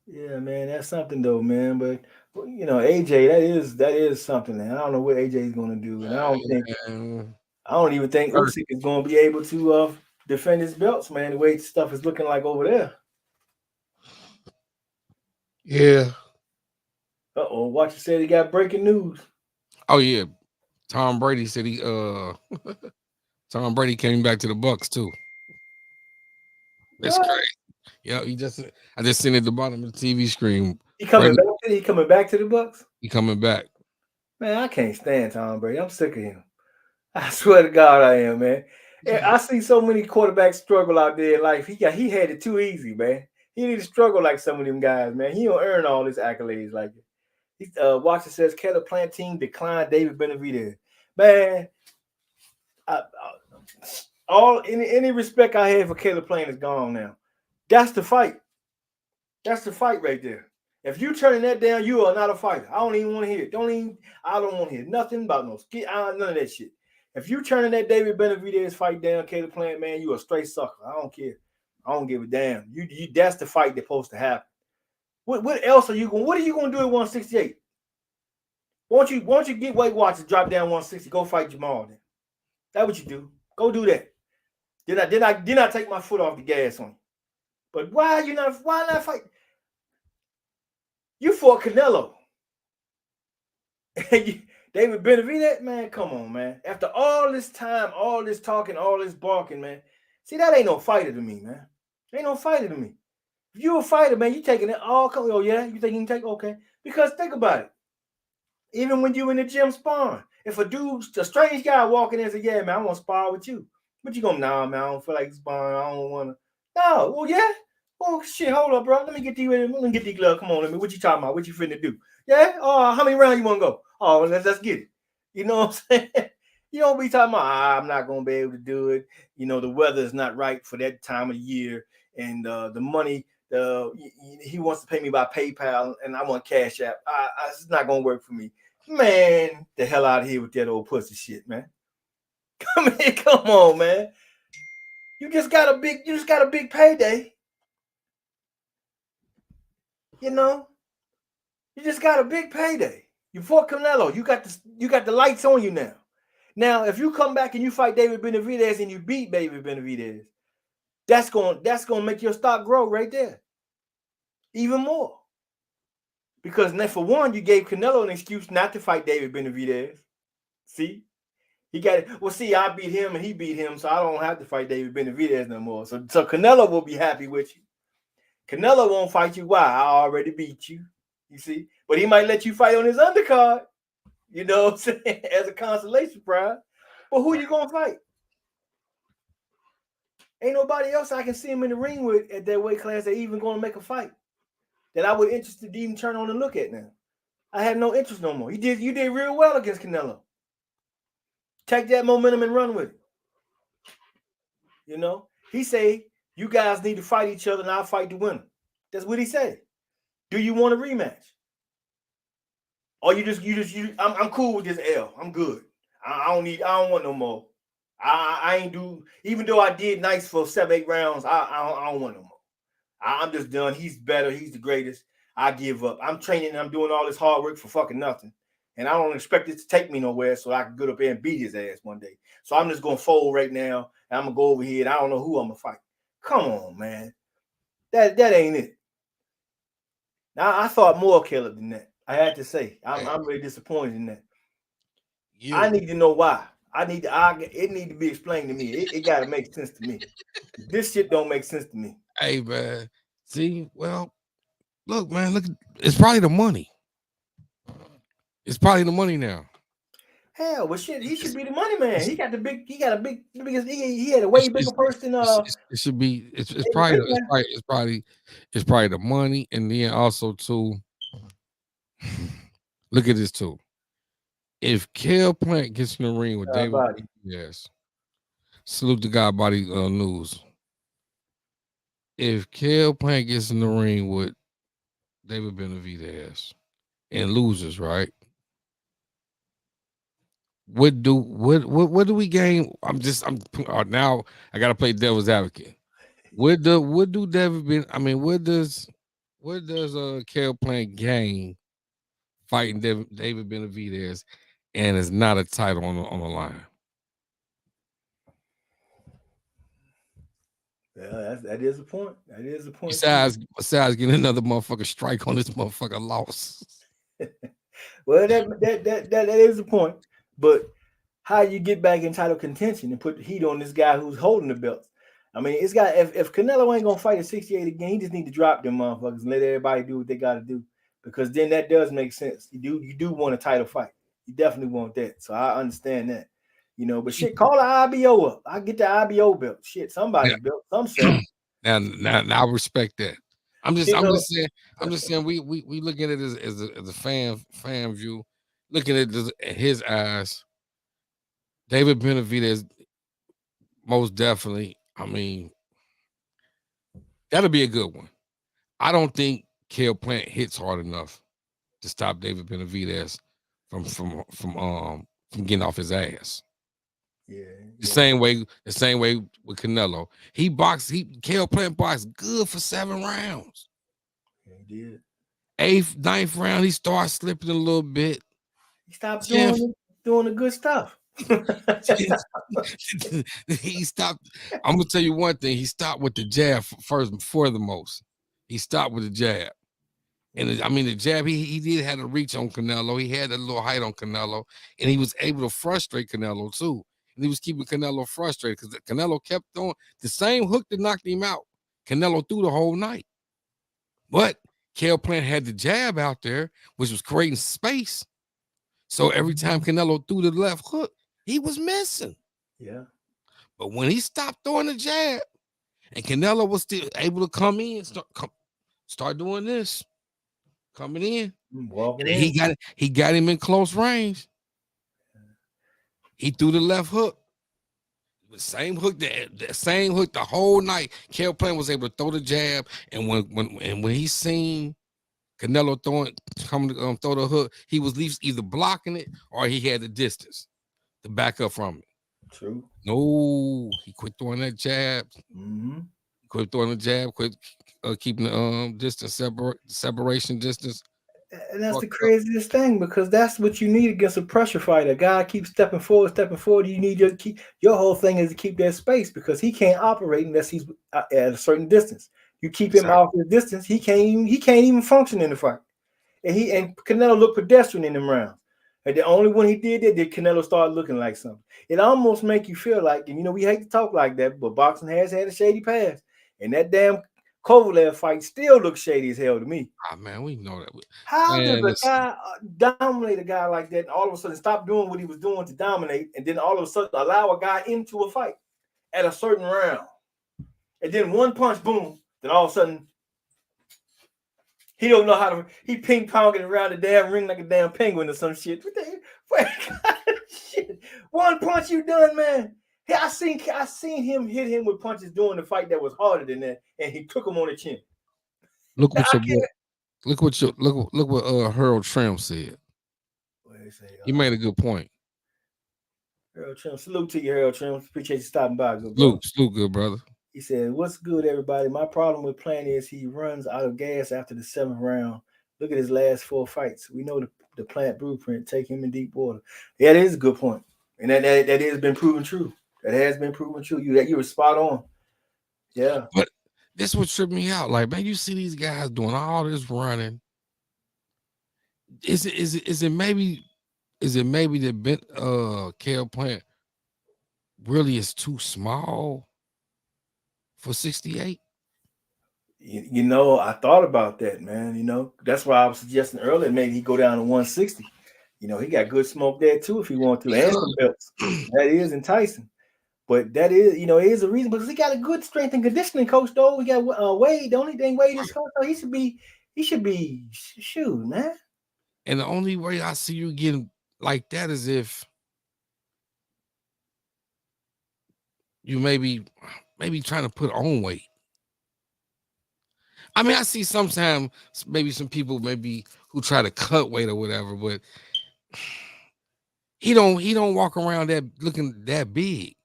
Yeah, man. That's something though, man. But you know, AJ, that is something, man. I don't know what AJ is gonna do. And I don't even think Usyk is gonna be able to defend his belts, man, the way stuff is looking like over there. Yeah. Uh-oh, Watcher said he got breaking news. Oh yeah. Tom Brady said Tom Brady came back to the Bucks too. That's crazy. Yeah, I just seen it at the bottom of the TV screen. He coming back to the Bucks? He coming back. Man, I can't stand Tom Brady. I'm sick of him. I swear to God I am, man. I see so many quarterbacks struggle out there in life. He had it too easy, man. He didn't struggle like some of them guys, man. He don't earn all his accolades like it. Watson says Keller Plant team declined David Benavidez. Man, any respect I had for Caleb Plant is gone now. That's the fight. That's the fight right there. If you turning that down, you are not a fighter. I don't even want to hear it. I don't want to hear nothing about none of that shit. If you turning that David Benavidez fight down, Caleb Plant, man, you a straight sucker. I don't care. I don't give a damn. You that's the fight that's supposed to happen. What else are you going? What are you going to do at 168? Won't you get Weight Watchers, drop down 160, go fight Jamal? Then that's what you do. Go do that. Did I take my foot off the gas on you? But why not fight? You fought Canelo. David Benavidez, man, come on, man. After all this time, all this talking, all this barking, man. See, that ain't no fighter to me, man. Ain't no fighter to me. If you a fighter, man, you taking it all. Oh, yeah, you think you can take? Okay. Because think about it. Even when you in the gym sparring, if a strange guy walking in and say, yeah, man, I want to spar with you. But you gonna, nah, man, I don't feel like sparring. I don't want to. No, well, yeah. Oh, shit, hold up, bro. Let me get these gloves. Come on, what you talking about? What you finna do? Yeah? How many rounds you want to go? Oh, let's get it. You know what I'm saying? You don't be talking about, I'm not going to be able to do it. You know, the weather is not right for that time of year. And the money, he wants to pay me by PayPal and I want Cash App. It's not going to work for me. Man, the hell out of here with that old pussy shit, man. Come on, man. You just got a big payday. You know, you just got a big payday. You fought Canelo. You got the lights on you now. Now, if you come back and you fight David Benavidez and you beat David Benavidez, that's gonna make your stock grow right there, even more. Because now, for one, you gave Canelo an excuse not to fight David Benavidez. See, he got it. Well, see, I beat him and he beat him, so I don't have to fight David Benavidez no more. So Canelo will be happy with you. Canelo won't fight you. Why? I already beat you. You see? But he might let you fight on his undercard. You know what I'm saying? As a consolation prize. But who you going to fight? Ain't nobody else I can see him in the ring with at that weight class that even going to make a fight that I would interested to even turn on and look at now. I have no interest no more. You did real well against Canelo. Take that momentum and run with it. You know? He say, you guys need to fight each other and I'll fight the winner. That's what he said. Do you want a rematch? Or I'm cool with this L. I'm good. I don't want no more. I ain't do, even though I did nice for 7-8 rounds, I don't want no more. I'm just done. He's better. He's the greatest. I give up. I'm training and I'm doing all this hard work for fucking nothing. And I don't expect it to take me nowhere so I can get up there and beat his ass one day. So I'm just going to fold right now. And I'm going to go over here and I don't know who I'm going to fight. Come on, man. That ain't it. Now, I thought more Caleb than that. I had to say. I'm really disappointed in that. I need to know why. It need to be explained to me. It got to make sense to me. This shit don't make sense to me. Hey, man. See, well, look, man, look, it's probably the money. It's probably the money now. Hell, well, shit, he should be the money man. He had a way bigger purse than it should be. It's probably the money, and then also too. Look at this too. If Kel Plant gets in the ring with David, yes, salute the God Body News. If Kel Plant gets in the ring with David Benavidez and loses, right? What do we gain? Now I gotta play devil's advocate. What does Kel Plant gain fighting David Benavidez and it's not a title on the line? Yeah, that is a point. That is a point. Besides getting another motherfucker strike on this motherfucker loss. Well, that is a point. But how you get back in title contention and put the heat on this guy who's holding the belt? I mean, it's got if Canelo ain't gonna fight at 68 again, he just need to drop them motherfuckers and let everybody do what they gotta do. Because then that does make sense. You do want a title fight. You definitely want that. So I understand that. You know, but shit, call the IBO up. I get the IBO belt. Shit, somebody's belt, some set. Now I respect that. I'm just saying we look at it as a fan view, looking at his eyes. David Benavidez, most definitely. I mean, that'll be a good one. I don't think Kel Plant hits hard enough to stop David Benavidez from getting off his ass. Yeah. The same way with Canelo. Kel Plant boxed good for 7 rounds. Yeah, he did. 8th, 9th round, he started slipping a little bit. He stopped 10th, doing the good stuff. he stopped. I'm gonna tell you one thing. He stopped with the jab first and foremost. He stopped with the jab. And I mean, the jab, he did have a reach on Canelo. He had a little height on Canelo, and he was able to frustrate Canelo too. And he was keeping Canelo frustrated because Canelo kept throwing the same hook that knocked him out. Canelo threw the whole night. But Cal Plant had the jab out there, which was creating space. So every time Canelo threw the left hook, he was missing. Yeah. But when he stopped throwing the jab, and Canelo was still able to come in, start doing this. Coming in, walking and in. he got him in close range. He threw the left hook, the same hook, the same hook the whole night. Cal Plant was able to throw the jab, and when he seen Canelo throw the hook, he was at least either blocking it or he had the distance to back up from it. True. No, he quit throwing that jab. Mm-hmm. Quit throwing the jab. Quit keeping the distance separation distance. And that's the craziest thing, because that's what you need against a pressure fighter. A guy keeps stepping forward. You need to keep your whole thing is to keep that space, because he can't operate unless he's at a certain distance. You keep him off his distance, he can't even function in the fight. And Canelo looked pedestrian in them rounds. And the only one he did that, Canelo started looking like something. It almost make you feel like, and we hate to talk like that, but boxing has had a shady past. And that damn Kovalev fight still looks shady as hell to me. Ah, man, we know that. How does a guy dominate a guy like that and all of a sudden stop doing what he was doing to dominate, and then all of a sudden allow a guy into a fight at a certain round? And then one punch, boom, then all of a sudden he don't know how to, he ping-ponging around the damn ring like a damn penguin or some shit. What shit? One punch, you done, man. Hey, I seen him hit him with punches during the fight that was harder than that, and he took him on the chin. Look what Harold Trim said. He made a good point. Harold Trim, salute to you, Harold Trim. Appreciate you stopping by. Good salute, good brother. He said, "What's good, everybody? My problem with Plant is he runs out of gas after the 7th round. Look at his last 4 fights. We know the Plant blueprint. Take him in deep water." Yeah, that is a good point, and that has been proven true. That has been proven true. You were spot on. Yeah, but this would trip me out. Like, man, you see these guys doing all this running. Is it maybe that Cal Plant really is too small for 68? I thought about that, man. That's why I was suggesting earlier maybe he go down to 160. He got good smoke there too if he want to. And some belts. That is enticing. But that is, it is a reason, because he got a good strength and conditioning coach, though. We got Wade. The only thing Wade is coach, so he should be shoot, man. And the only way I see you getting like that is if you maybe trying to put on weight. I mean, I see sometimes maybe some people who try to cut weight or whatever, but he don't walk around that looking that big.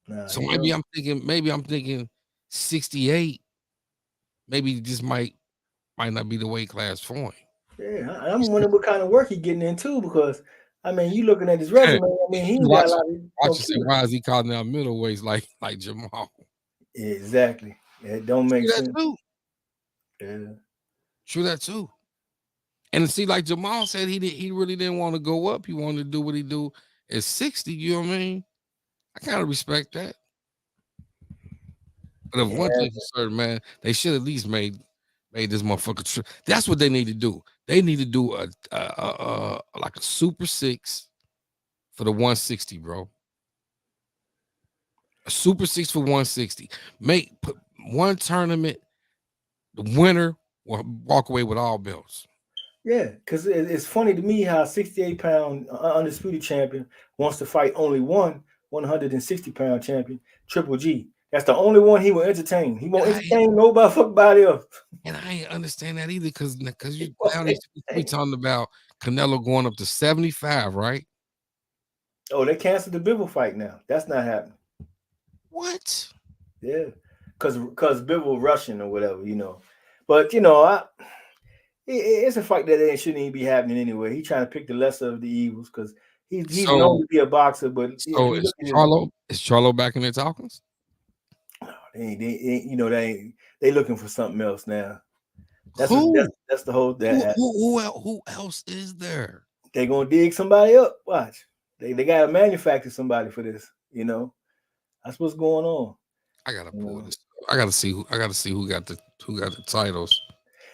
Nah, so maybe I'm thinking 68. Maybe this might not be the weight class for him. Yeah, I'm wondering what kind of work he getting into, because I mean, you looking at his resume. I mean, he got a lot of. Why is he calling out middleweights like Jamal? Exactly. It don't make sense. Too. Yeah. True that too. And see, like Jamal said, he really didn't want to go up. He wanted to do what he do at 60. You know what I mean? I kind of respect that. But if one thing for certain, man, they should at least made this motherfucker. That's what they need to do. They need to do like a Super 6 for the 160, bro. A Super 6 for 160. Put one tournament, the winner will walk away with all belts. Yeah, because it's funny to me how a 68-pound undisputed champion wants to fight only one 160-pound champion, Triple G. That's the only one he will entertain. He won't entertain nobody else. And I ain't understand that either, because you now we talking about Canelo going up to 75, right? Oh, they canceled the Bivol fight now. That's not happening. What? Yeah, because Bivol Russian or whatever, But It's a fight that shouldn't even be happening anyway. He's trying to pick the lesser of the evils because he's known So to be a boxer, but if so you look at his, Is Charlo back in the talkings? they looking for something else now. That's what Who? that's the whole that Who else is there? they gonna dig somebody up. Watch, they gotta manufacture somebody for this. That's what's going on. I gotta You pull know? this. I gotta see who got the titles.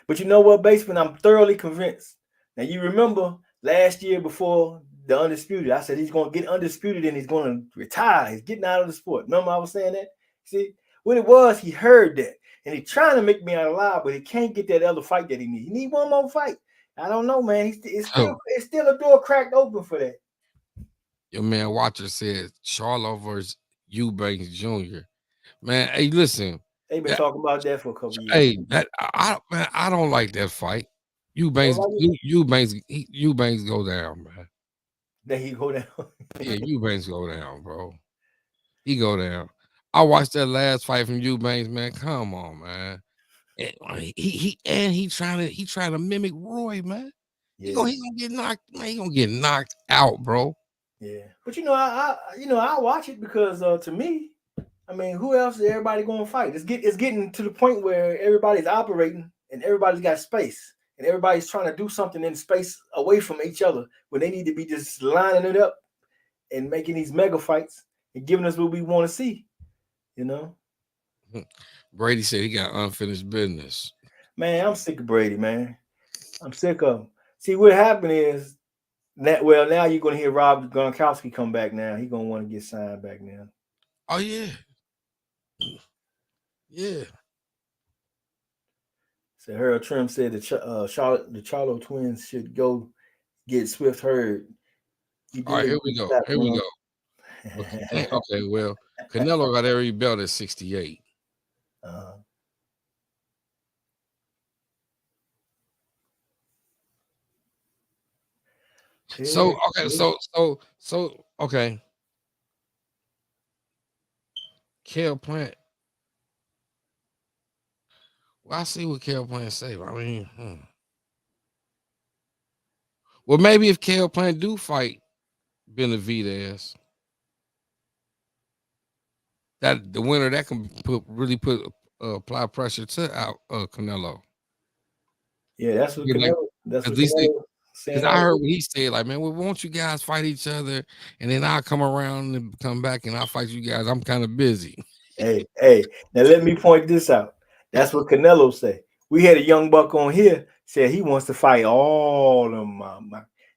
But you know what, Basement? I'm thoroughly convinced. Now you remember last year before the undisputed, I said he's gonna get undisputed and he's gonna retire. He's getting out of the sport. Remember I was saying that? See, what it was, he heard that. And he's trying to make me out alive, but he can't get that other fight that he needs. He need one more fight. I don't know, man. It's still a door cracked open for that. Your man Watcher said Charlo versus Eubanks Jr. Man, hey, listen. They've been talking about that for a couple years. Hey, I don't like that fight. Eubanks go down, man. Then he go down. Yeah, Eubanks go down, bro. He go down. I watched that last fight from Eubanks, man. Come on, man. He trying to mimic Roy, man. Yeah. He gonna get knocked, man. He gonna get knocked out, bro. Yeah, but I watch it because to me, I mean, who else is everybody going to fight? It's getting to the point where everybody's operating and everybody's got space and everybody's trying to do something in space away from each other when they need to be just lining it up and making these mega fights and giving us what we want to see. Brady said he got unfinished business. Man, I'm sick of Brady, man. I'm sick of him. See, what happened is that now you're going to hear Rob Gronkowski come back now. He's going to want to get signed back now. Oh, yeah. Yeah. So Harold Trim said the Charlo twins should go get Swift Hurd. All right, here we go. Okay, well, Canelo got every belt at 68. So okay. Kale Plant. Well, I see what Kale Plant say. I mean, well, maybe if Kale Plant do fight Benavidez, that the winner that can apply pressure to Canelo. Yeah, that's what Canelo. That's what Canelo saying. Because I heard what he said, like, man, well, won't you guys fight each other, and then I'll come around and come back and I'll fight you guys. I'm kind of busy. Hey, now let me point this out. That's what Canelo say. We had a young buck on here said he wants to fight all them.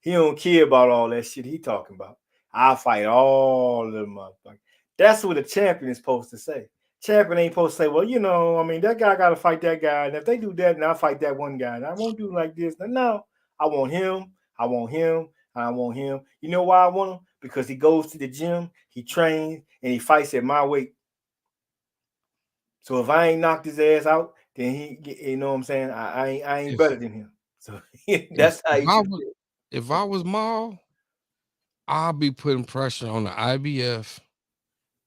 He don't care about all that shit he talking about. I'll fight all of them. That's what a champion is supposed to say. Champion ain't supposed to say, well, I mean, that guy got to fight that guy. And if they do that, then I'll fight that one guy. And I won't do like this. No, I want him. I want him. I want him. You know why I want him? Because he goes to the gym, he trains, and he fights at my weight. So if I ain't knocked his ass out, then you know what I'm saying? I ain't better than him. So that's how if I was Maul, I'll be putting pressure on the IBF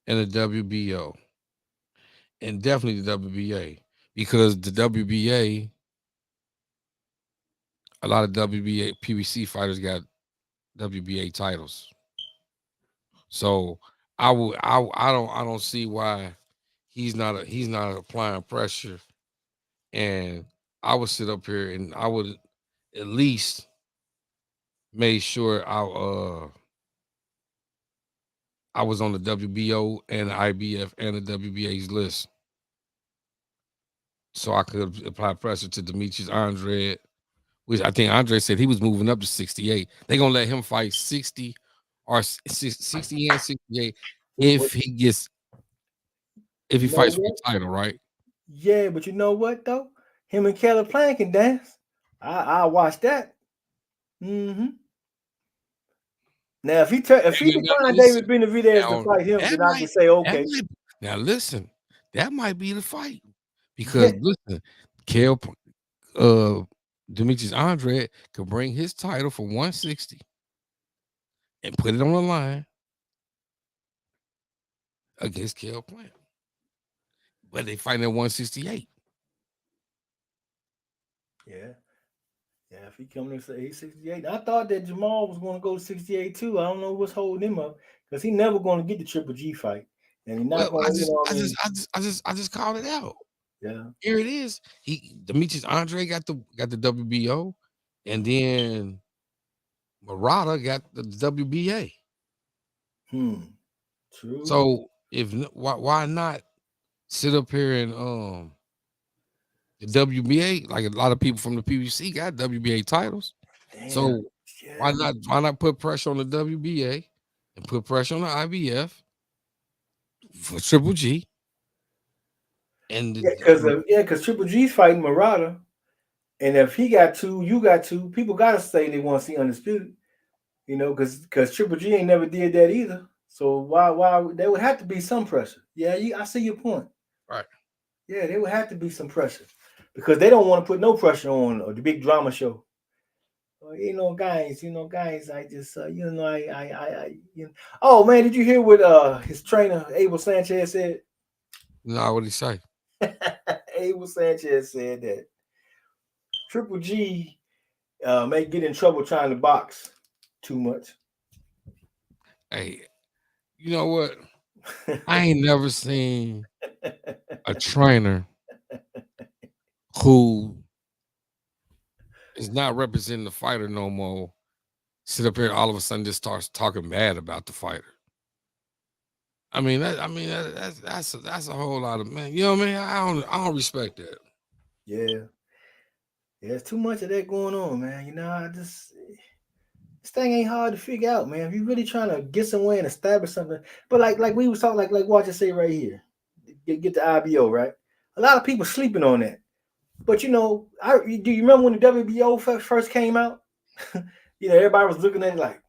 and the WBO. And definitely the WBA. Because the WBA, a lot of WBA PBC fighters got WBA titles. So I don't see why he's not applying pressure. And I would sit up here and I would at least make sure I was on the WBO and the IBF and the WBA's list. So I could apply pressure to Demetrius Andrade, which I think Andre said he was moving up to 68. They're gonna let him fight 60 or 60 and 68 if he fights for the title, right? Yeah, but you know what though? Him and Caleb Plant can dance. I'll watch that. Mm-hmm. Now if he can find David Benavidez to fight him, then I can say okay. Now listen, that might be the fight. Because listen, Demetrius Andrade could bring his title from 160 and put it on the line against Kale Plant. But they fight at 168. Yeah. Yeah, if he coming to say he's 68, I thought that Jamal was going to go to 68 too. I don't know what's holding him up because he never going to get the Triple G fight, and he's not Well, going. You know what I mean? I just called it out. Yeah. Here it is. Demetrius Andre got the WBO, and then Murata got the WBA. True. So why not sit up here and the WBA, like a lot of people from the PBC got WBA titles. Damn. So Yeah. why not put pressure on the WBA and put pressure on the IBF for Triple G? And because Triple G's fighting Murata, and if he got two, you got two. People gotta say they want to see undisputed. You know, because Triple G ain't never did that either. So why there would have to be some pressure. Yeah, I see your point. Right. Yeah, there would have to be some pressure because they don't want to put no pressure on the big drama show. Guys. I just Oh man, did you hear what his trainer Abel Sanchez said? No, what did he say? Abel Sanchez said that Triple G may get in trouble trying to box too much. Hey, you know what? I ain't never seen a trainer who is not representing the fighter no more sit up here and all of a sudden just starts talking bad about the fighter. That's a whole lot of, man. You know what I mean? I don't respect that. Yeah, there's too much of that going on, man. This thing ain't hard to figure out, man. If you're really trying to get somewhere and establish something, but like we was talking, like watch it say right here, get the IBO right. A lot of people sleeping on that, but do you remember when the WBO first came out? Everybody was looking at it like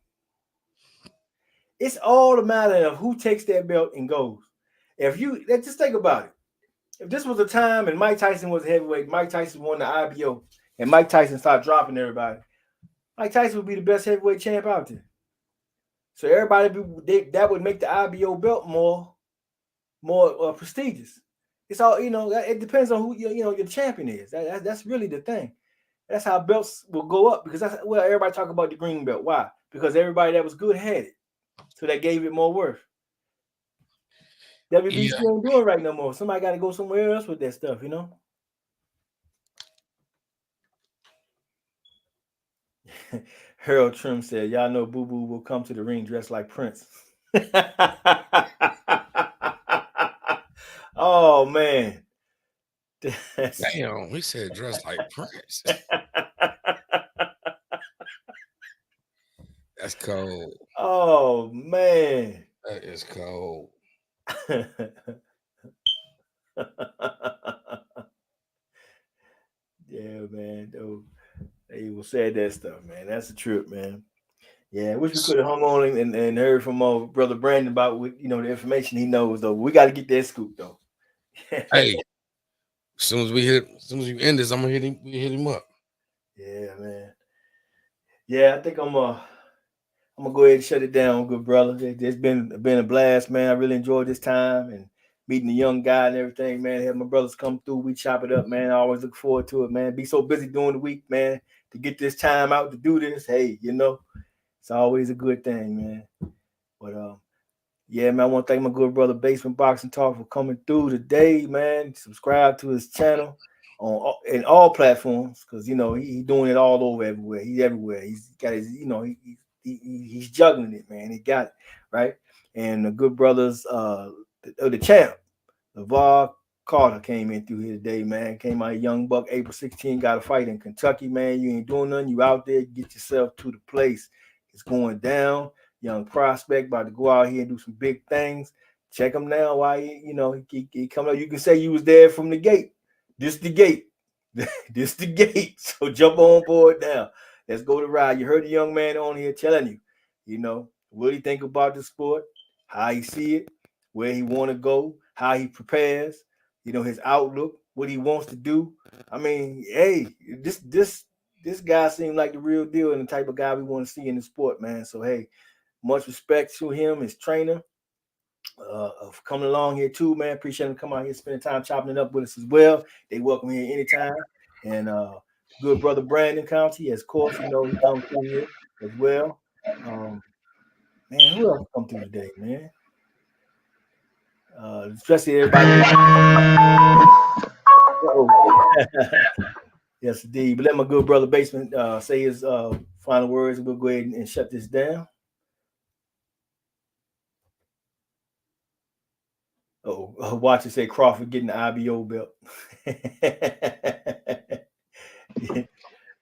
it's all a matter of who takes that belt and goes. Let's just think about it. If this was a time and Mike Tyson was heavyweight, Mike Tyson won the IBO, and Mike Tyson started dropping everybody, Mike Tyson would be the best heavyweight champ out there. So that would make the IBO belt more prestigious. It's all it depends on who your champion is. That's really the thing. That's how belts will go up because that's everybody talk about the green belt. Why? Because everybody that was good had it, so that gave it more worth. WBC ain't doing right no more. Somebody got to go somewhere else with that stuff, Harold Trim said, "Y'all know Boo Boo will come to the ring dressed like Prince." Oh man, damn! He said dressed like Prince. That's cold. Oh man, that is cold. Yeah, man. They will say that stuff, man. That's the trip, man. Yeah, I wish we could have hung on and heard from our brother Brandon about the information he knows though. We got to get that scoop though. Hey, as soon as we end this, I'm gonna hit him up. Yeah, man. Yeah, I think I'm gonna go ahead and shut it down, good brother. It's been a blast, man. I really enjoyed this time and meeting the young guy and everything, man. Have my brothers come through. We chop it up, man. I always look forward to it, man. Be so busy during the week, man, to get this time out to do this. Hey, it's always a good thing, man. But yeah, man, I want to thank my good brother Basement Boxing Talk for coming through today, man. Subscribe to his channel in all platforms because he's doing it all over everywhere. He's everywhere. He's got his, he's juggling it, man. He got it right. And the good brothers, the champ, Lavars Carter came in through here today, man. Came out young buck, April 16, got a fight in Kentucky, man. You ain't doing nothing. You out there, get yourself to the place. It's going down. Young prospect about to go out here and do some big things. Check him now while he come up. You can say you was there from the gate. This the gate. This the gate. So jump on board now. Let's go to ride. You heard the young man on here telling you, what he think about the sport, how he see it, where he want to go, how he prepares, his outlook, what he wants to do. I mean, hey, this guy seems like the real deal and the type of guy we want to see in the sport, man. So hey, much respect to him, his trainer, of coming along here too, man. Appreciate him coming out here, spending time chopping it up with us as well. They welcome here anytime. And good brother Brandon County, as course, you know, he comes through here as well. Man, who else come through today, man? Especially everybody. Yes, indeed. But let my good brother Basement say his final words. We'll go ahead and shut this down. Watch it say Crawford getting the IBO belt.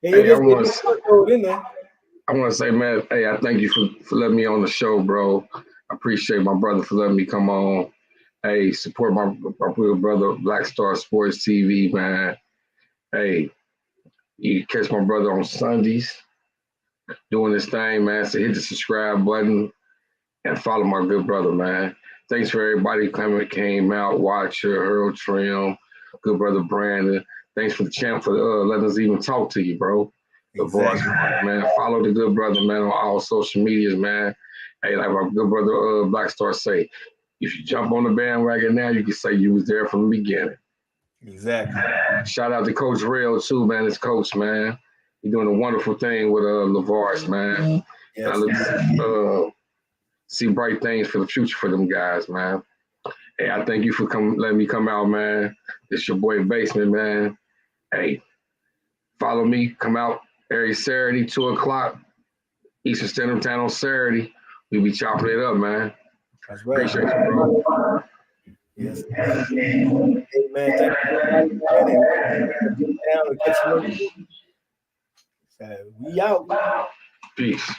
Hey, I want to say, man, hey, I thank you for letting me on the show, bro. I appreciate my brother for letting me come on. Hey, support my real brother, Black Star Sports TV, man. Hey, you can catch my brother on Sundays doing this thing, man. So hit the subscribe button and follow my good brother, man. Thanks for everybody came out, Watcher, Earl Trim, good brother Brandon. Thanks for the champ for letting us even talk to you, bro. Exactly. Man, follow the good brother, man, on all social medias, man. Hey, like my good brother Black Star say, if you jump on the bandwagon now, you can say you was there from the beginning. Exactly. Shout out to Coach Real too, man. His coach, man. He's doing a wonderful thing with Lavars, man. Yes. I look see bright things for the future for them guys, man. Hey, I thank you for letting me come out, man. This your boy Basement, man. Hey, follow me. Come out every Saturday, 2 o'clock Eastern Standard Time on Saturday. We be chopping it up, man. That's right. Appreciate you, bro. Yes. Hey, man, thank you. We out. Peace.